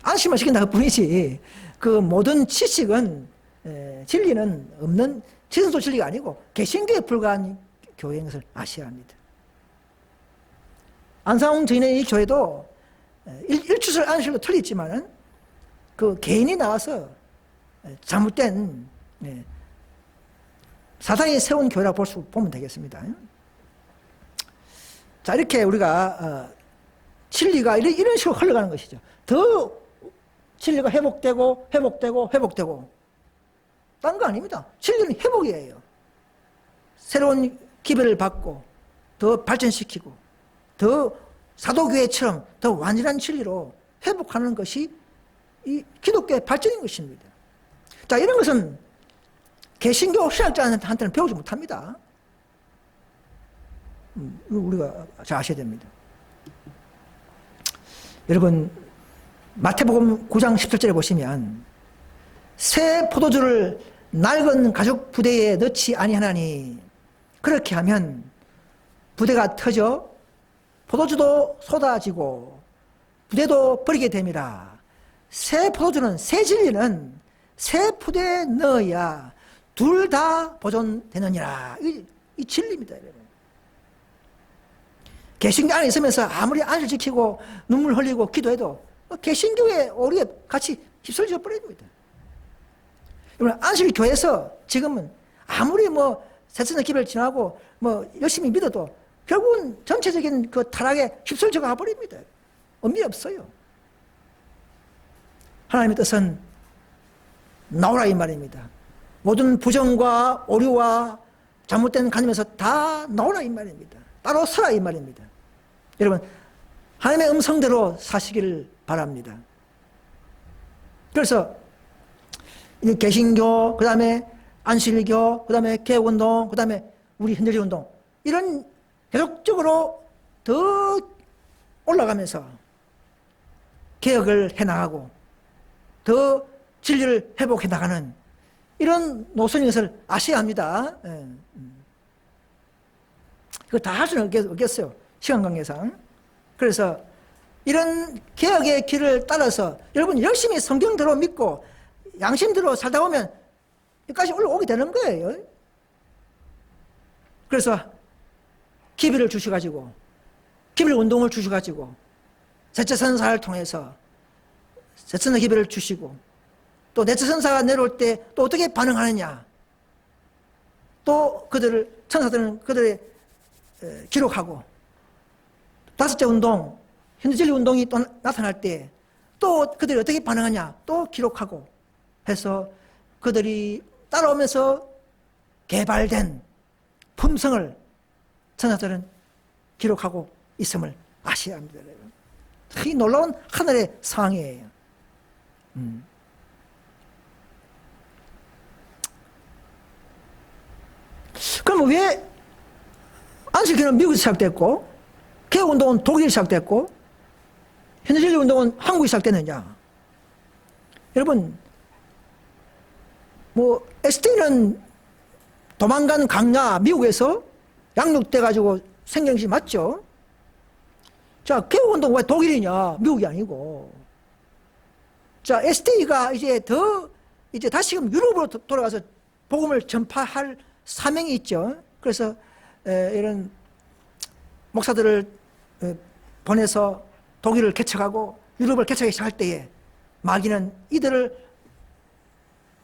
안식일만 지킨다 뿐이지 그 모든 지식은 진리는 없는 지성소 진리가 아니고 개신교에 불과한 교회인 것을 아셔야 합니다. 안상홍 저희네 이 교회도 일주설 안식일로 틀렸지만은 그 개인이 나와서 잘못된 사단이 세운 교회라고 보면 되겠습니다. 자, 이렇게 우리가 진리가 이런 식으로 흘러가는 것이죠. 더 진리가 회복되고 딴 거 아닙니다. 진리는 회복이에요. 새로운 기별을 받고 더 발전시키고 더 사도교회처럼 더 완전한 진리로 회복하는 것이 이 기독교의 발전인 것입니다. 자, 이런 것은 개신교 신학자한테는 배우지 못합니다. 우리가 잘 아셔야 됩니다. 여러분, 마태복음 9장 17절에 보시면 새 포도주를 낡은 가죽 부대에 넣지 아니하나니 그렇게 하면 부대가 터져 포도주도 쏟아지고 부대도 버리게 됨이라. 새 포도주는, 새 진리는 새 부대에 넣어야 둘 다 보존되느니라. 이 진리입니다, 여러분. 개신교 안에 있으면서 아무리 안을 지키고 눈물 흘리고 기도해도 개신교의 오류에 같이 휩쓸려 버립니다. 여러분, 안식교회에서 지금은 아무리 세천의 기별을 지나고 열심히 믿어도 결국은 전체적인 그 타락에 휩쓸려 가버립니다. 의미 없어요. 하나님의 뜻은 나오라 이 말입니다. 모든 부정과 오류와 잘못된 관념에서 다 나오라 이 말입니다. 따로 서라 이 말입니다. 여러분, 하나님의 음성대로 사시기를 바랍니다. 그래서 이 개신교, 그 다음에 안식일교, 그 다음에 개혁운동, 그 다음에 우리 현대주의운동, 이런 계속적으로 더 올라가면서 개혁을 해나가고 더 진리를 회복해 나가는 이런 노선인 것을 아셔야 합니다. 그거 다 할 수는 없겠어요. 시간 관계상. 그래서 이런 개혁의 길을 따라서 여러분 열심히 성경대로 믿고 양심대로 살다 보면 여기까지 올라오게 되는 거예요. 그래서 기별을 주셔가지고 기별 운동을 주셔가지고 셋째 선사를 통해서 셋째 기별을 주시고 또 넷째 선사가 내려올 때 또 어떻게 반응하느냐, 또 천사들은 그들의 기록하고 다섯째 운동, 현대진리 운동이 또 나타날 때 또 그들이 어떻게 반응하냐 또 기록하고 해서 그들이 따라오면서 개발된 품성을 천사들은 기록하고 있음을 아셔야 합니다. 이 놀라운 하늘의 상황이에요. 그럼 왜 안식일은 미국에서 시작됐고 개혁운동은 독일에서 시작됐고 현대진리 운동은 한국에서 시작됐느냐? 여러분, SD는 도망간 강야 미국에서 양육돼가지고 생긴 것이 맞죠? 자, 개혁운동 왜 독일이냐? 미국이 아니고. 자, SD가 이제 다시금 유럽으로 돌아가서 복음을 전파할 사명이 있죠. 그래서 이런 목사들을 보내서 독일을 개척하고 유럽을 개척하기 시작할 때에 마귀는 이들을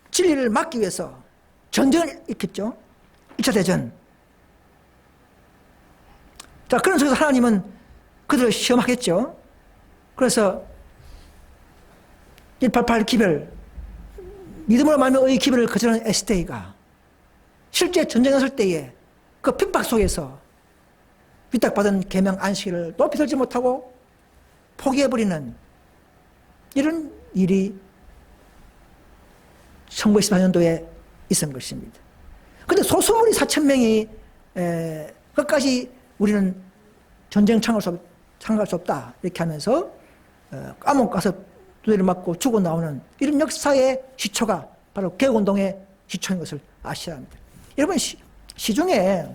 진리를 막기 위해서 전쟁을 일으켰죠. 1차 대전. 자, 그런 속에서 하나님은 그들을 시험하겠죠. 그래서 188 기별, 믿음으로 말하면 의 기별을 거절하는 SD가 실제 전쟁했을 때에 그 핍박 속에서 위탁받은 계명 안식일을 높이 들지 못하고 포기해버리는 이런 일이 1924년도에 있은 것입니다. 그런데 소수물이 4,000명이 끝까지 우리는 전쟁 참가할 수 없다 이렇게 하면서 감옥 가서 두드려 맞고 죽어 나오는 이런 역사의 시초가 바로 개혁운동의 시초인 것을 아셔야 합니다. 여러분, 시중에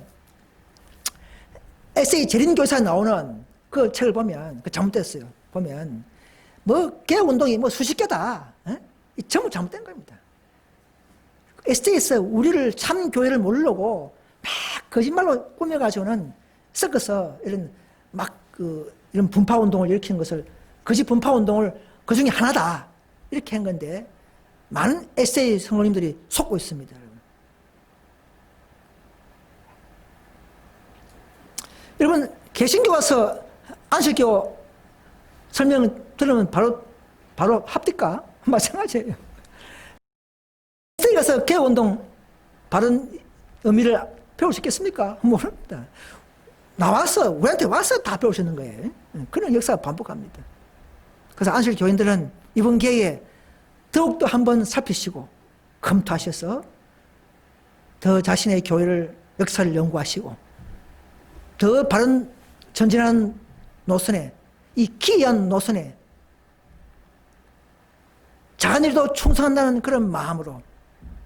에세이 재림교사에 나오는 그 책을 보면, 그 잘못됐어요. 보면, 개혁운동이 수십 개다. 전부 잘못된 겁니다. 에세이에서 우리를 참 교회를 모르려고 막 거짓말로 꾸며가지고는 섞어서 이런 막 이런 분파 운동을 일으키는 것을 거짓 분파 운동을 그 중에 하나다 이렇게 한 건데 많은 에세이 성도님들이 속고 있습니다. 여러분 개신교 와서 안식교 설명 들으면 바로 합니까? 마찬가지예요. 에세이 가서 개운동 바른 의미를 배울 수 있겠습니까? 모릅니다. 우리한테 와서 다 배울 수 있는 거예요. 그런 역사가 반복합니다. 그래서 안식 교인들은 이번 기회에 더욱더 한번 살피시고 검토하셔서 더 자신의 교회를 역사를 연구하시고 더 바른 전진한 노선에 이 기이한 노선에 작은 일도 충성한다는 그런 마음으로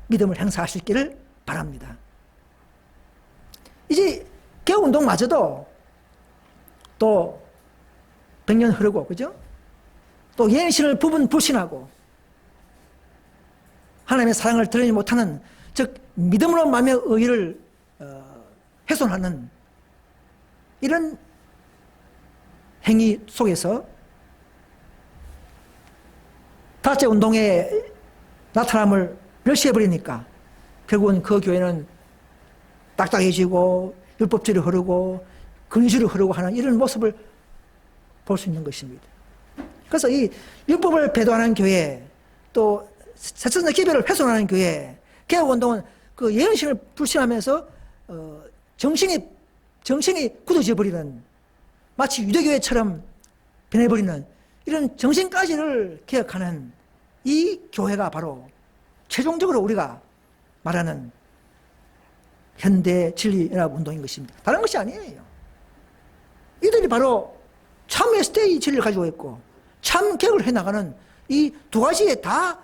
믿음을 행사하시기를 바랍니다. 이제 개운동마저도 또 100년 흐르고 그죠? 또 예언신을 부분 불신하고 하나님의 사랑을 드러내지 못하는 즉 믿음으로 마음의 의의를 훼손하는 이런 행위 속에서 다째 운동의 나타남을 멸시해버리니까 결국은 그 교회는 딱딱해지고 율법주의로 흐르고 근위주의로 흐르고 하는 이런 모습을 볼 수 있는 것입니다. 그래서 이 율법을 배도하는 교회 또 세천의 기별을 훼손하는 교회 개혁운동은 그 예언신을 불신하면서 정신이 굳어져 버리는 마치 유대교회처럼 변해버리는 이런 정신까지를 개혁하는 이 교회가 바로 최종적으로 우리가 말하는 현대 진리연합 운동인 것입니다. 다른 것이 아니에요. 이들이 바로 참 SDA 진리를 가지고 있고 참 개혁을 해나가는 이 두 가지에 다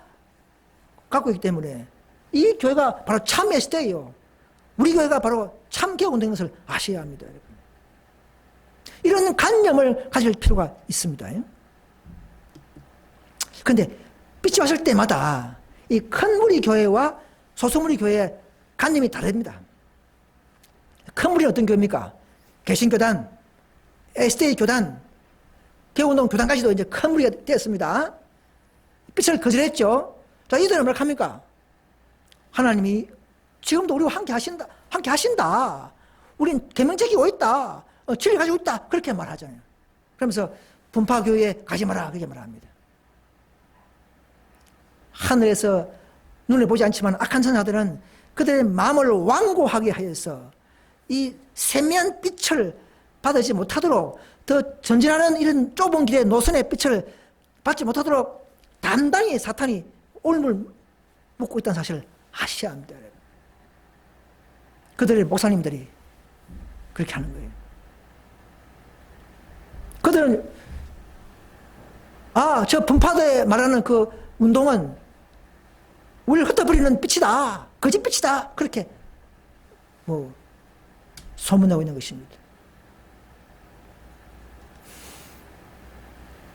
갖고 있기 때문에 이 교회가 바로 참 SDA요. 우리 교회가 바로 참 개혁 운동인 것을 아셔야 합니다. 여러분. 이런 관념을 가질 필요가 있습니다. 그런데 빛이 왔을 때마다 이 큰 무리 교회와 소수무리 교회의 관념이 다릅니다. 큰 무리는 어떤 교회입니까? 개신교단, SDA 교단, 개혁운동 교단까지도 이제 큰 무리가 되었습니다. 빛을 거절했죠. 자, 이들은 뭐라 합니까? 하나님이 지금도 우리와 함께 하신다. 우린 계명 지키고 있다. 진리 가지고 있다. 그렇게 말하잖아요. 그러면서 분파교회에 가지 마라. 그렇게 말합니다. 하늘에서 눈에 보지 않지만 악한 선자들은 그들의 마음을 완고하게 하여서 이 세미한 빛을 받지 못하도록 더 전진하는 이런 좁은 길의 노선의 빛을 받지 못하도록 단단히 사탄이 올물 묶고 있다는 사실을 아셔야 합니다. 그들의 목사님들이 그렇게 하는 거예요. 그들은 저 분파대 말하는 그 운동은 우리를 흩어버리는 빛이다. 거짓 빛이다. 그렇게 소문내고 있는 것입니다.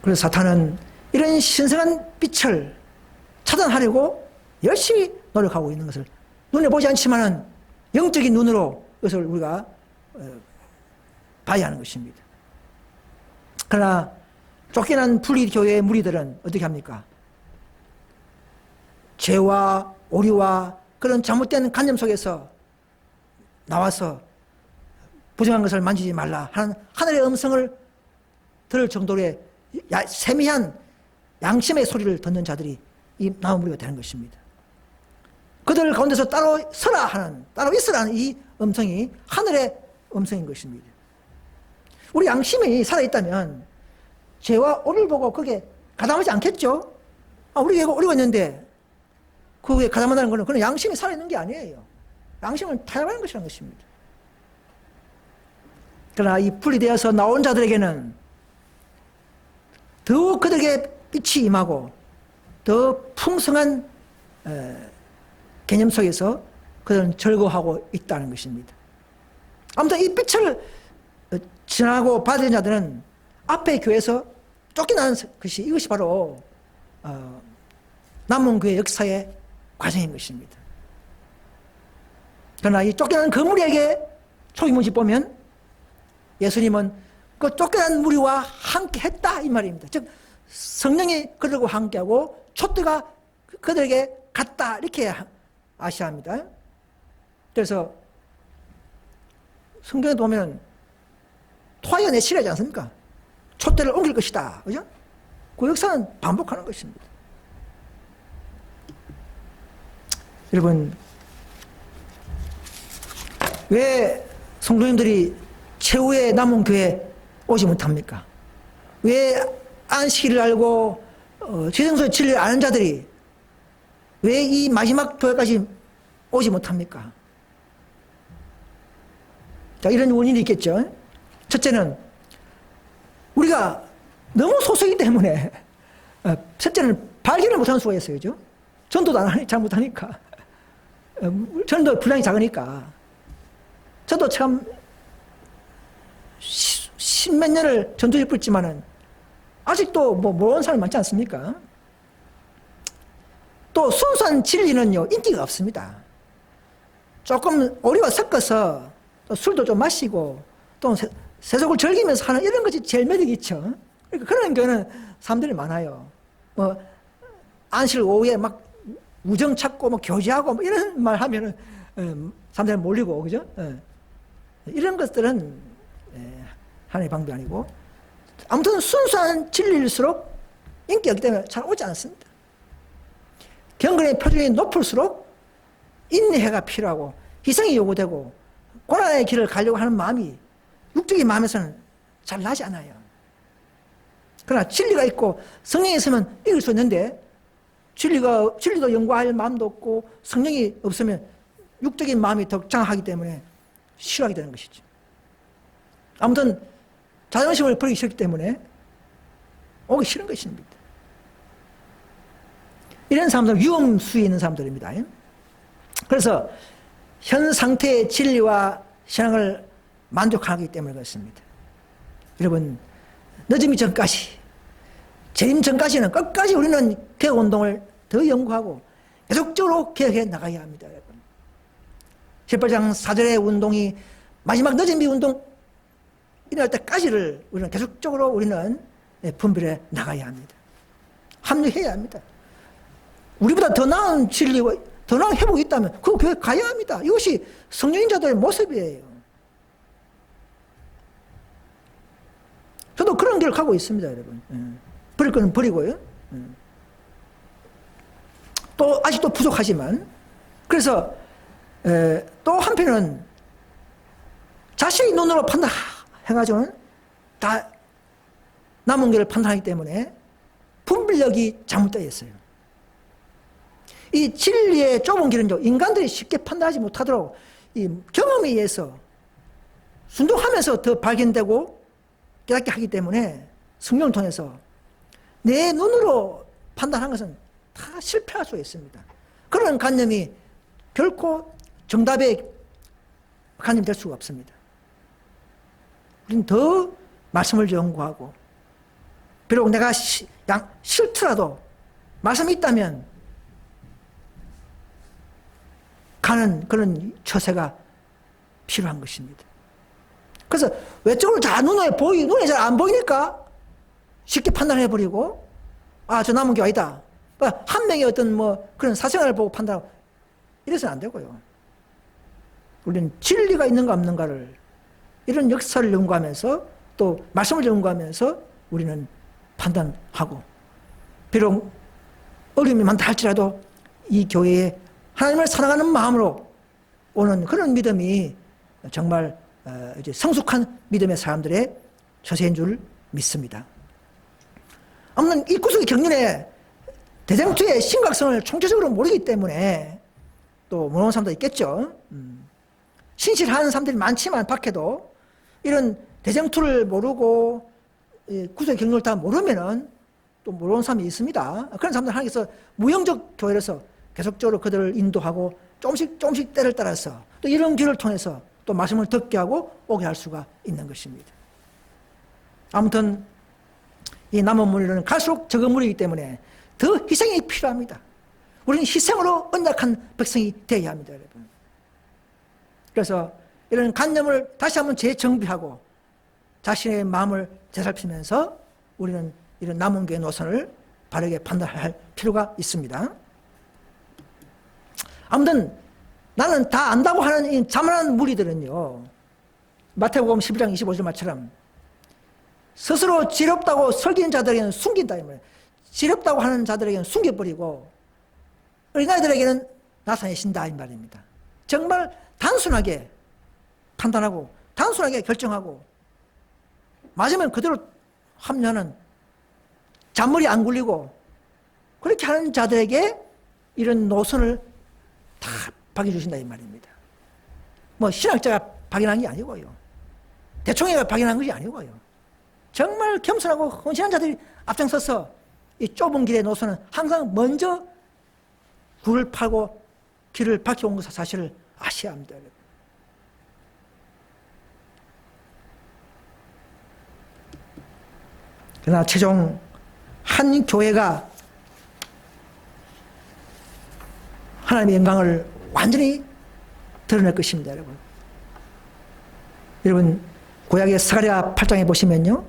그래서 사탄은 이런 신성한 빛을 차단하려고 열심히 노력하고 있는 것을 눈에 보지 않지만은 영적인 눈으로 이것을 우리가 봐야 하는 것입니다. 그러나 쫓겨난 분리교회의 무리들은 어떻게 합니까? 죄와 오류와 그런 잘못된 관념 속에서 나와서 부정한 것을 만지지 말라 하는 하늘의 음성을 들을 정도의 세미한 양심의 소리를 듣는 자들이 이 남은 무리가 되는 것입니다. 그들 가운데서 따로 서라 하는, 따로 있으라 하는 이 음성이 하늘의 음성인 것입니다. 우리 양심이 살아있다면 죄와 오류를 보고 거기에 가담하지 않겠죠? 우리 애가 오류가 있는데 그게 가담한다는 것은 그런 양심이 살아있는 게 아니에요. 양심은 타협하는 것이라는 것입니다. 그러나 이 분리되어서 나온 자들에게는 더욱 그들에게 빛이 임하고 더 풍성한 개념 속에서 그들은 즐거워하고 있다는 것입니다. 아무튼 이 빛을 지나고 받은 자들은 앞에 교회에서 쫓겨나는 것이 이것이 바로 남은 교회 역사의 과정인 것입니다. 그러나 이 쫓겨나는 그 무리에게 초기문지 보면 예수님은 그 쫓겨난 무리와 함께 했다 이 말입니다. 즉 성령이 그들과 함께하고 촛대가 그들에게 갔다 이렇게 아셔야 합니다. 그래서 성경에 보면 토하여 내치라지 않습니까? 촛대를 옮길 것이다. 그죠? 그 역사는 반복하는 것입니다. 여러분, 왜 성도님들이 최후의 남은 교회 오지 못합니까? 왜 안식일을 알고 지성소의 진리를 아는 자들이 왜 이 마지막 교회까지 오지 못합니까? 자, 이런 원인이 있겠죠. 첫째는 우리가 너무 소수이기 때문에, 첫째는 발견을 못하는 수가 있어요. 그죠? 전도도 잘 못하니까. 전도 분량이 작으니까. 저도 참 십몇 년을 전도에 붙지만은 아직도 뭐 모르는 사람이 많지 않습니까? 또 순수한 진리는요, 인기가 없습니다. 조금 오리와 섞어서 또 술도 좀 마시고 또 세속을 즐기면서 하는 이런 것이 제일 매력이 있죠. 그러니까 그런 경우는 사람들이 많아요. 뭐 안식 오후에 막 우정 찾고 뭐 교제하고 뭐 이런 말 하면은 사람들이 몰리고, 그죠? 이런 것들은 하나님의 방법이 아니고, 아무튼 순수한 진리일수록 인기가 없기 때문에 잘 오지 않습니다. 경건의 표준이 높을수록 인내가 필요하고 희생이 요구되고 고난의 길을 가려고 하는 마음이 육적인 마음에서는 잘 나지 않아요. 그러나 진리가 있고 성령이 있으면 이길 수 있는데, 진리도 연구할 마음도 없고 성령이 없으면 육적인 마음이 더 장하기 때문에 싫어하게 되는 것이죠. 아무튼 자존심을 버리기 싫기 때문에 오기 싫은 것입니다. 이런 사람들은 위험수에 있는 사람들입니다. 그래서 현 상태의 진리와 신앙을 만족하기 때문에 그렇습니다. 여러분, 늦음이 전까지, 재림 전까지는 끝까지 우리는 개혁운동을 더 연구하고 계속적으로 개혁해 나가야 합니다. 여러분. 18장 4절의 운동이 마지막 늦음이 운동 일어날 때까지를 우리는 계속적으로 우리는 분별해 나가야 합니다. 합류해야 합니다. 우리보다 더 나은 진리와 더 나은 회복이 있다면 그 교회 가야 합니다. 이것이 성령인자들의 모습이에요. 저도 그런 길을 가고 있습니다, 여러분. 버릴 거는 버리고요. 또 아직도 부족하지만, 그래서 또 한편은 자신의 눈으로 판단해가지고는 다 남은 길을 판단하기 때문에 분별력이 잘못되어 있어요. 이 진리의 좁은 길은요, 인간들이 쉽게 판단하지 못하도록 이 경험에 의해서 순종하면서 더 발견되고 깨닫게 하기 때문에 성령을 통해서 내 눈으로 판단한 것은 다 실패할 수 있습니다. 그런 관념이 결코 정답의 관념이 될 수가 없습니다. 우리는 더 말씀을 연구하고, 비록 내가 싫더라도 말씀이 있다면 가는 그런 처세가 필요한 것입니다. 그래서 외적으로 다 눈에 잘 안 보이니까 쉽게 판단해버리고, 아, 저 남은 게 아니다. 한 명의 어떤 뭐 그런 사생활을 보고 판단하고 이래서는 안 되고요. 우리는 진리가 있는가 없는가를, 이런 역사를 연구하면서 또 말씀을 연구하면서 우리는 판단하고, 비록 어려움이 많다 할지라도 이 교회에 하나님을 사랑하는 마음으로 오는 그런 믿음이 정말 이제 성숙한 믿음의 사람들의 처세인 줄 믿습니다. 아무튼 이 구속의 경륜에 대쟁투의 심각성을 총체적으로 모르기 때문에 또 모르는 사람도 있겠죠. 신실한 사람들이 많지만 밖에도 이런 대쟁투를 모르고 구속의 경륜을 다 모르면은 또 모르는 사람이 있습니다. 그런 사람들 하나님께서 무형적 교회로서 계속적으로 그들을 인도하고 조금씩 때를 따라서 또 이런 길을 통해서 또 말씀을 듣게 하고 오게 할 수가 있는 것입니다. 아무튼 이 남은 무리는 갈수록 적은 무리이기 때문에 더 희생이 필요합니다. 우리는 희생으로 언약한 백성이 되어야 합니다, 여러분. 그래서 이런 관념을 다시 한번 재정비하고 자신의 마음을 되살피면서 우리는 이런 남은교회 노선을 바르게 판단할 필요가 있습니다. 아무튼 나는 다 안다고 하는 이 자만한 무리들은요, 마태복음 11장 25절 말처럼 스스로 지렵다고 설기는 자들에게는 숨긴다. 지렵다고 하는 자들에게는 숨겨버리고 어린아이들에게는 나타내신다 이 말입니다. 정말 단순하게 판단하고 단순하게 결정하고 맞으면 그대로 합류하는, 잔머리 안 굴리고 그렇게 하는 자들에게 이런 노선을 다 박여주신다 이 말입니다. 뭐 신학자가 박연한 게 아니고요, 대총회가 박연한 것이 아니고요, 정말 겸손하고 헌신한 자들이 앞장서서 이 좁은 길의 노선은 항상 먼저 굴을 파고 길을 밝혀온 것을 사실을 아셔야 합니다. 그러나 최종 한 교회가 하나님의 영광을 완전히 드러낼 것입니다. 여러분 구약의 스가랴 8장에 보시면요,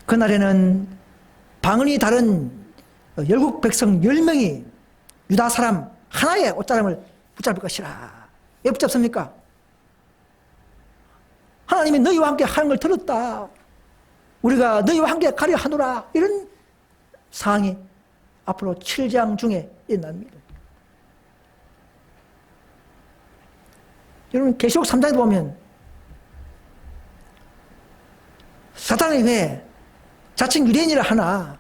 그날에는 방언이 다른 열국 백성 10명이 유다 사람 하나의 옷자람을 붙잡을 것이라. 왜 붙잡습니까? 하나님이 너희와 함께 하는 걸 들었다, 우리가 너희와 함께 가려 하노라, 이런 상황이 앞으로 7장 중에 일어납니다. 여러분 계시록 3장에 보면 사탄이 왜 자칭 유대인이라 하나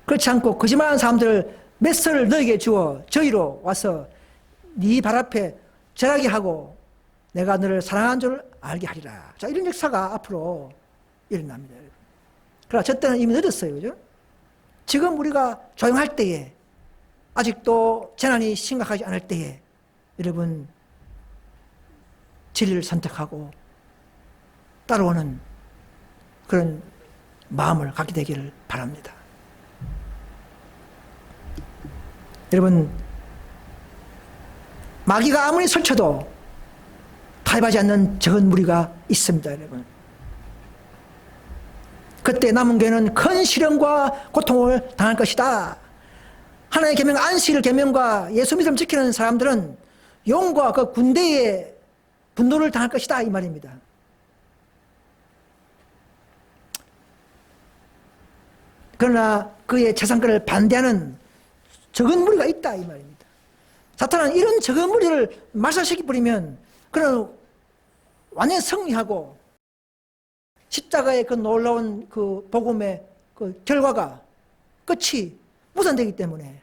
그렇지 않고 거짓말하는 사람들 몇 설을 너에게 주어 저희로 와서 네 발 앞에 절하게 하고 내가 너를 사랑한 줄 알게 하리라. 자, 이런 역사가 앞으로 일어납니다. 그러나 저 때는 이미 늦었어요. 그죠? 지금 우리가 조용할 때에, 아직도 재난이 심각하지 않을 때에 여러분 진리를 선택하고 따라오는 그런 마음을 갖게 되기를 바랍니다. 여러분 마귀가 아무리 설쳐도 타협하지 않는 적은 무리가 있습니다. 여러분 그때 남은 교회는 큰 시련과 고통을 당할 것이다. 하나님의 계명 안식일 계명과 예수 믿음 지키는 사람들은 용과 그 군대의 분노를 당할 것이다 이 말입니다. 그러나 그의 재산권을 반대하는 적은 무리가 있다 이 말입니다. 사탄은 이런 적은 무리를 말살시켜버리면 그는 완전히 승리하고 십자가의 그 놀라운 그 복음의 그 결과가 끝이 무산되기 때문에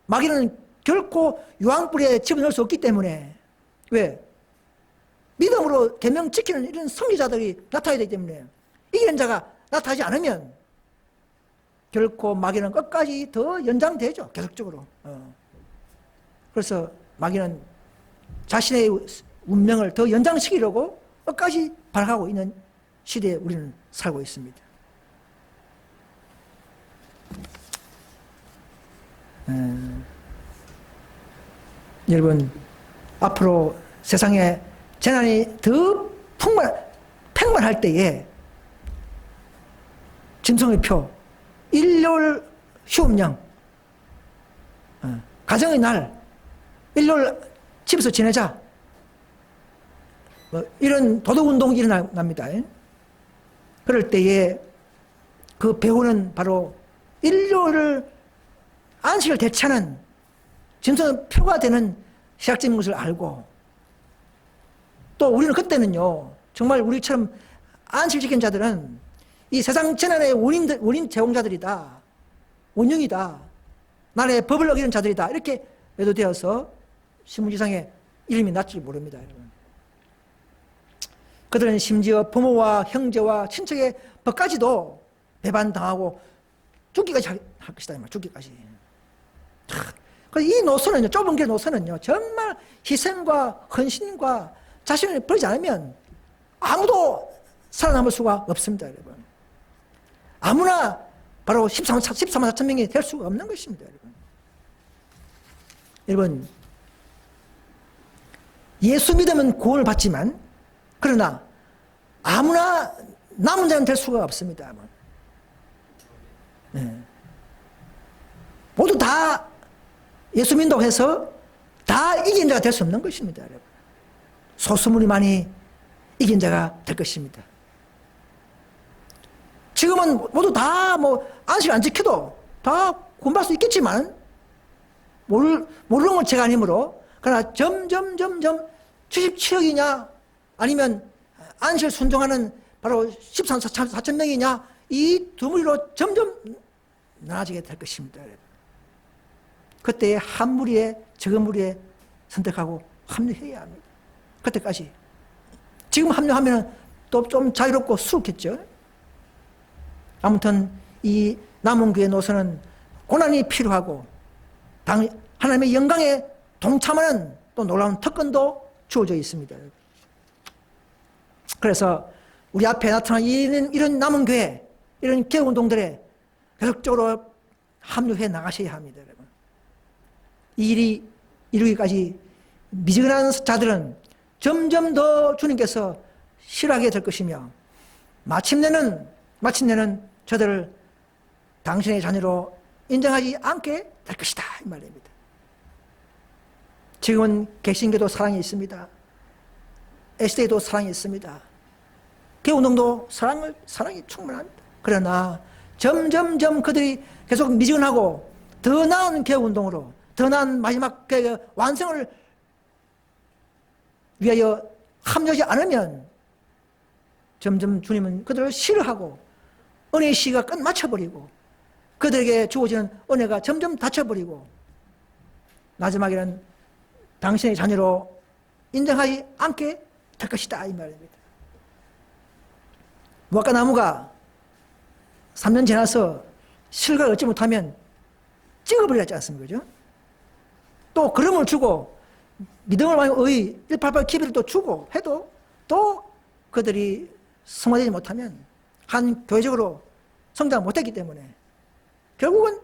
마귀는 결코 유황불에 집어넣을 수 없기 때문에, 왜? 믿음으로 계명 지키는 이런 승리자들이 나타나야 되기 때문에 이기는 자가 나타나지 않으면 결코 마귀는 끝까지 더 연장되죠. 계속적으로. 그래서 마귀는 자신의 운명을 더 연장시키려고 끝까지 발악하고 있는 시대에 우리는 살고 있습니다. 여러분 앞으로 세상에 재난이 더 팽만할 때에 짐승의 표, 일요일 휴업령, 가정의 날, 일요일 집에서 지내자, 이런 도덕운동이 일어납니다. 그럴 때에 그 배우는 바로 일요일을 안식을 대체하는 짐승의 표가 되는 시작점인 것을 알고, 또 우리는 그때는요 정말 우리처럼 안식을 지킨 자들은 이 세상 재난의 원인 제공자들이다, 원흉이다, 나라의 법을 어기는 자들이다, 이렇게 매도되어서 신문지상에 이름이 났지 모릅니다. 여러분. 그들은 심지어 부모와 형제와 친척의 법까지도 배반당하고 죽기까지 할 것이다. 죽기까지. 그래서 이 노선은요, 좁은 길 노선은요, 정말 희생과 헌신과 자신을 버리지 않으면 아무도 살아남을 수가 없습니다. 여러분. 아무나 바로 13만 4천 명이 될 수가 없는 것입니다. 여러분. 여러분, 예수 믿으면 구원을 받지만, 그러나 아무나 남은 자는 될 수가 없습니다. 네. 모두 다 예수 믿는다고 해서 다 이긴 자가 될 수 없는 것입니다. 여러분. 소수무리만이 이긴 자가 될 것입니다. 지금은 모두 다 안식 안 지켜도 다 구원받을 수 있겠지만 모르는 건 제가 아니므로, 그러나 점점 77억이냐 아니면 안식을 순종하는 바로 14천 명이냐, 이 두 무리로 점점 나아지게 될 것입니다. 그때 한 무리에 적은 무리에 선택하고 합류해야 합니다. 그때까지. 지금 합류하면 또 좀 자유롭고 수월겠죠. 아무튼 이 남은 교회 노선은 고난이 필요하고 하나님의 영광에 동참하는 또 놀라운 특권도 주어져 있습니다. 그래서 우리 앞에 나타난 이런 남은 교회, 이런 개혁운동들에 계속적으로 합류해 나가셔야 합니다. 여러분. 이 일이 이루기까지 미지근한 자들은 점점 더 주님께서 싫어하게 될 것이며, 마침내는 저들을 당신의 자녀로 인정하지 않게 될 것이다, 이 말입니다. 지금은 개신교도 사랑이 있습니다. SD도 사랑이 있습니다. 개운동도 사랑이 충분합니다. 그러나 점점 그들이 계속 미지근하고 더 나은 개운동으로, 더 나은 마지막 완성을 위하여 합류하지 않으면 점점 주님은 그들을 싫어하고 은혜의 시가 끝마쳐버리고 그들에게 주어지는 은혜가 점점 닫혀버리고 마지막에는 당신의 자녀로 인정하지 않게 될 것이다, 이 말입니다. 무화과 나무가 3년 지나서 실과를 얻지 못하면 찍어버리지 않습니까? 그죠? 또 그름을 주고 믿음을 많이 188 기비를 또 주고 해도 또 그들이 성화되지 못하면 한 교회적으로 성장 못했기 때문에 결국은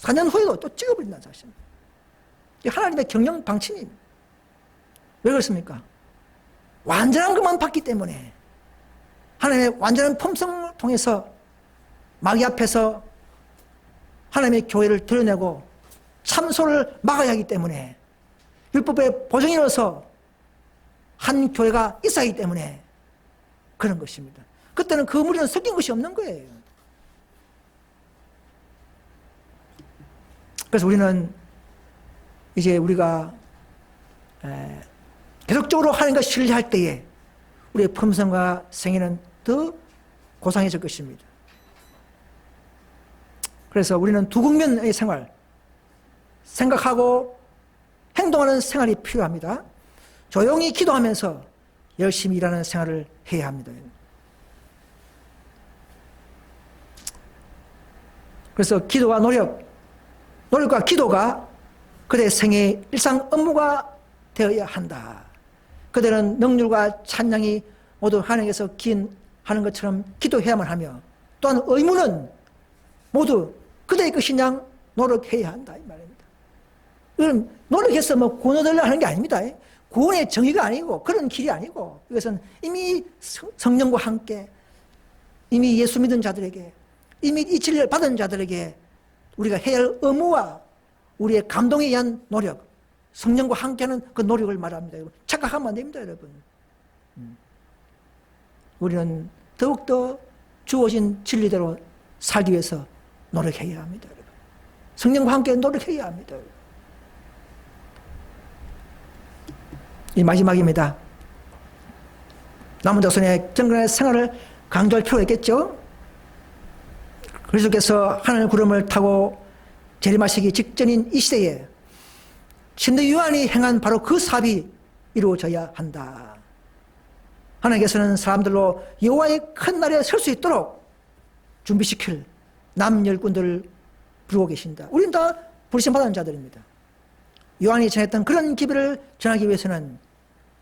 4년 후에도 또 찍어버린다는 사실입니다. 이게 하나님의 경영 방침입니다. 왜 그렇습니까? 완전한 것만 봤기 때문에, 하나님의 완전한 품성을 통해서 마귀 앞에서 하나님의 교회를 드러내고 참소를 막아야 하기 때문에, 율법의 보증인으로서 한 교회가 있어야 하기 때문에 그런 것입니다. 그때는 그 무리는 섞인 것이 없는 거예요. 그래서 우리는 이제 우리가 계속적으로 하나님과 신뢰할 때에 우리의 품성과 생애는 더 고상해질 것입니다. 그래서 우리는 두 국면의 생활, 생각하고 행동하는 생활이 필요합니다. 조용히 기도하면서 열심히 일하는 생활을 해야 합니다. 그래서 기도와 노력과 기도가 그들의 생애의 일상 업무가 되어야 한다. 그들은 능률과 찬양이 모두 하나님께서 기인하는 것처럼 기도해야만 하며, 또한 의무는 모두 그들의 것이냐 노력해야 한다, 이 말입니다. 이건 노력해서 구원 얻으려 하는 게 아닙니다. 구원의 정의가 아니고 그런 길이 아니고, 이것은 이미 성령과 함께 이미 예수 믿은 자들에게, 이미 이 진리를 받은 자들에게 우리가 해야 할 의무와 우리의 감동에 의한 노력, 성령과 함께하는 그 노력을 말합니다. 착각하면 안 됩니다, 여러분. 우리는 더욱더 주어진 진리대로 살기 위해서 노력해야 합니다, 여러분. 성령과 함께 노력해야 합니다. 이 마지막입니다. 남은 자손의 정근의 생활을 강조할 필요가 있겠죠. 그리스도께서 하늘 구름을 타고 재림하시기 직전인 이 시대에 신도 요한이 행한 바로 그 사업이 이루어져야 한다. 하나님께서는 사람들로 여호와의 큰 날에 설 수 있도록 준비시킬 남열군들을 부르고 계신다. 우리는 다 부르심받은 자들입니다. 요한이 전했던 그런 기별을 전하기 위해서는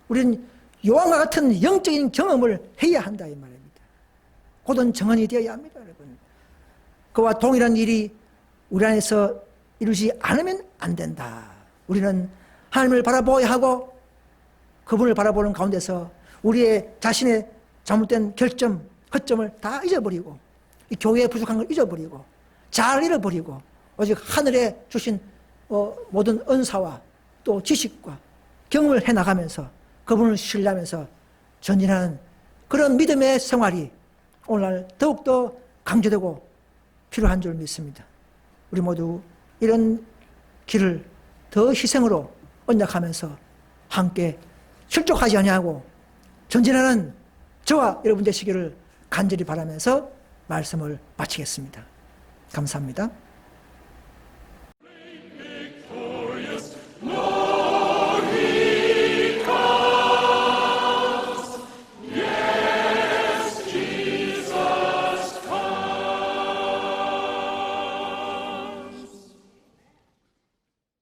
우리는 요한과 같은 영적인 경험을 해야 한다, 이 말입니다. 고든 정언이 되어야 합니다, 여러분. 그와 동일한 일이 우리 안에서 이루지 않으면 안 된다. 우리는 하나님을 바라보아야 하고 그분을 바라보는 가운데서 우리의 자신의 잘못된 결점, 허점을 다 잊어버리고 이 교회에 부족한 걸 잊어버리고 잘 잃어버리고 오직 하늘에 주신 모든 은사와 또 지식과 경험을 해나가면서 그분을 신뢰하면서 전진하는 그런 믿음의 생활이 오늘날 더욱더 강조되고 필요한 줄 믿습니다. 우리 모두 이런 길을 더 희생으로 언약하면서 함께 실족하지 아니하고 전진하는 저와 여러분 되시기를 간절히 바라면서 말씀을 마치겠습니다. 감사합니다.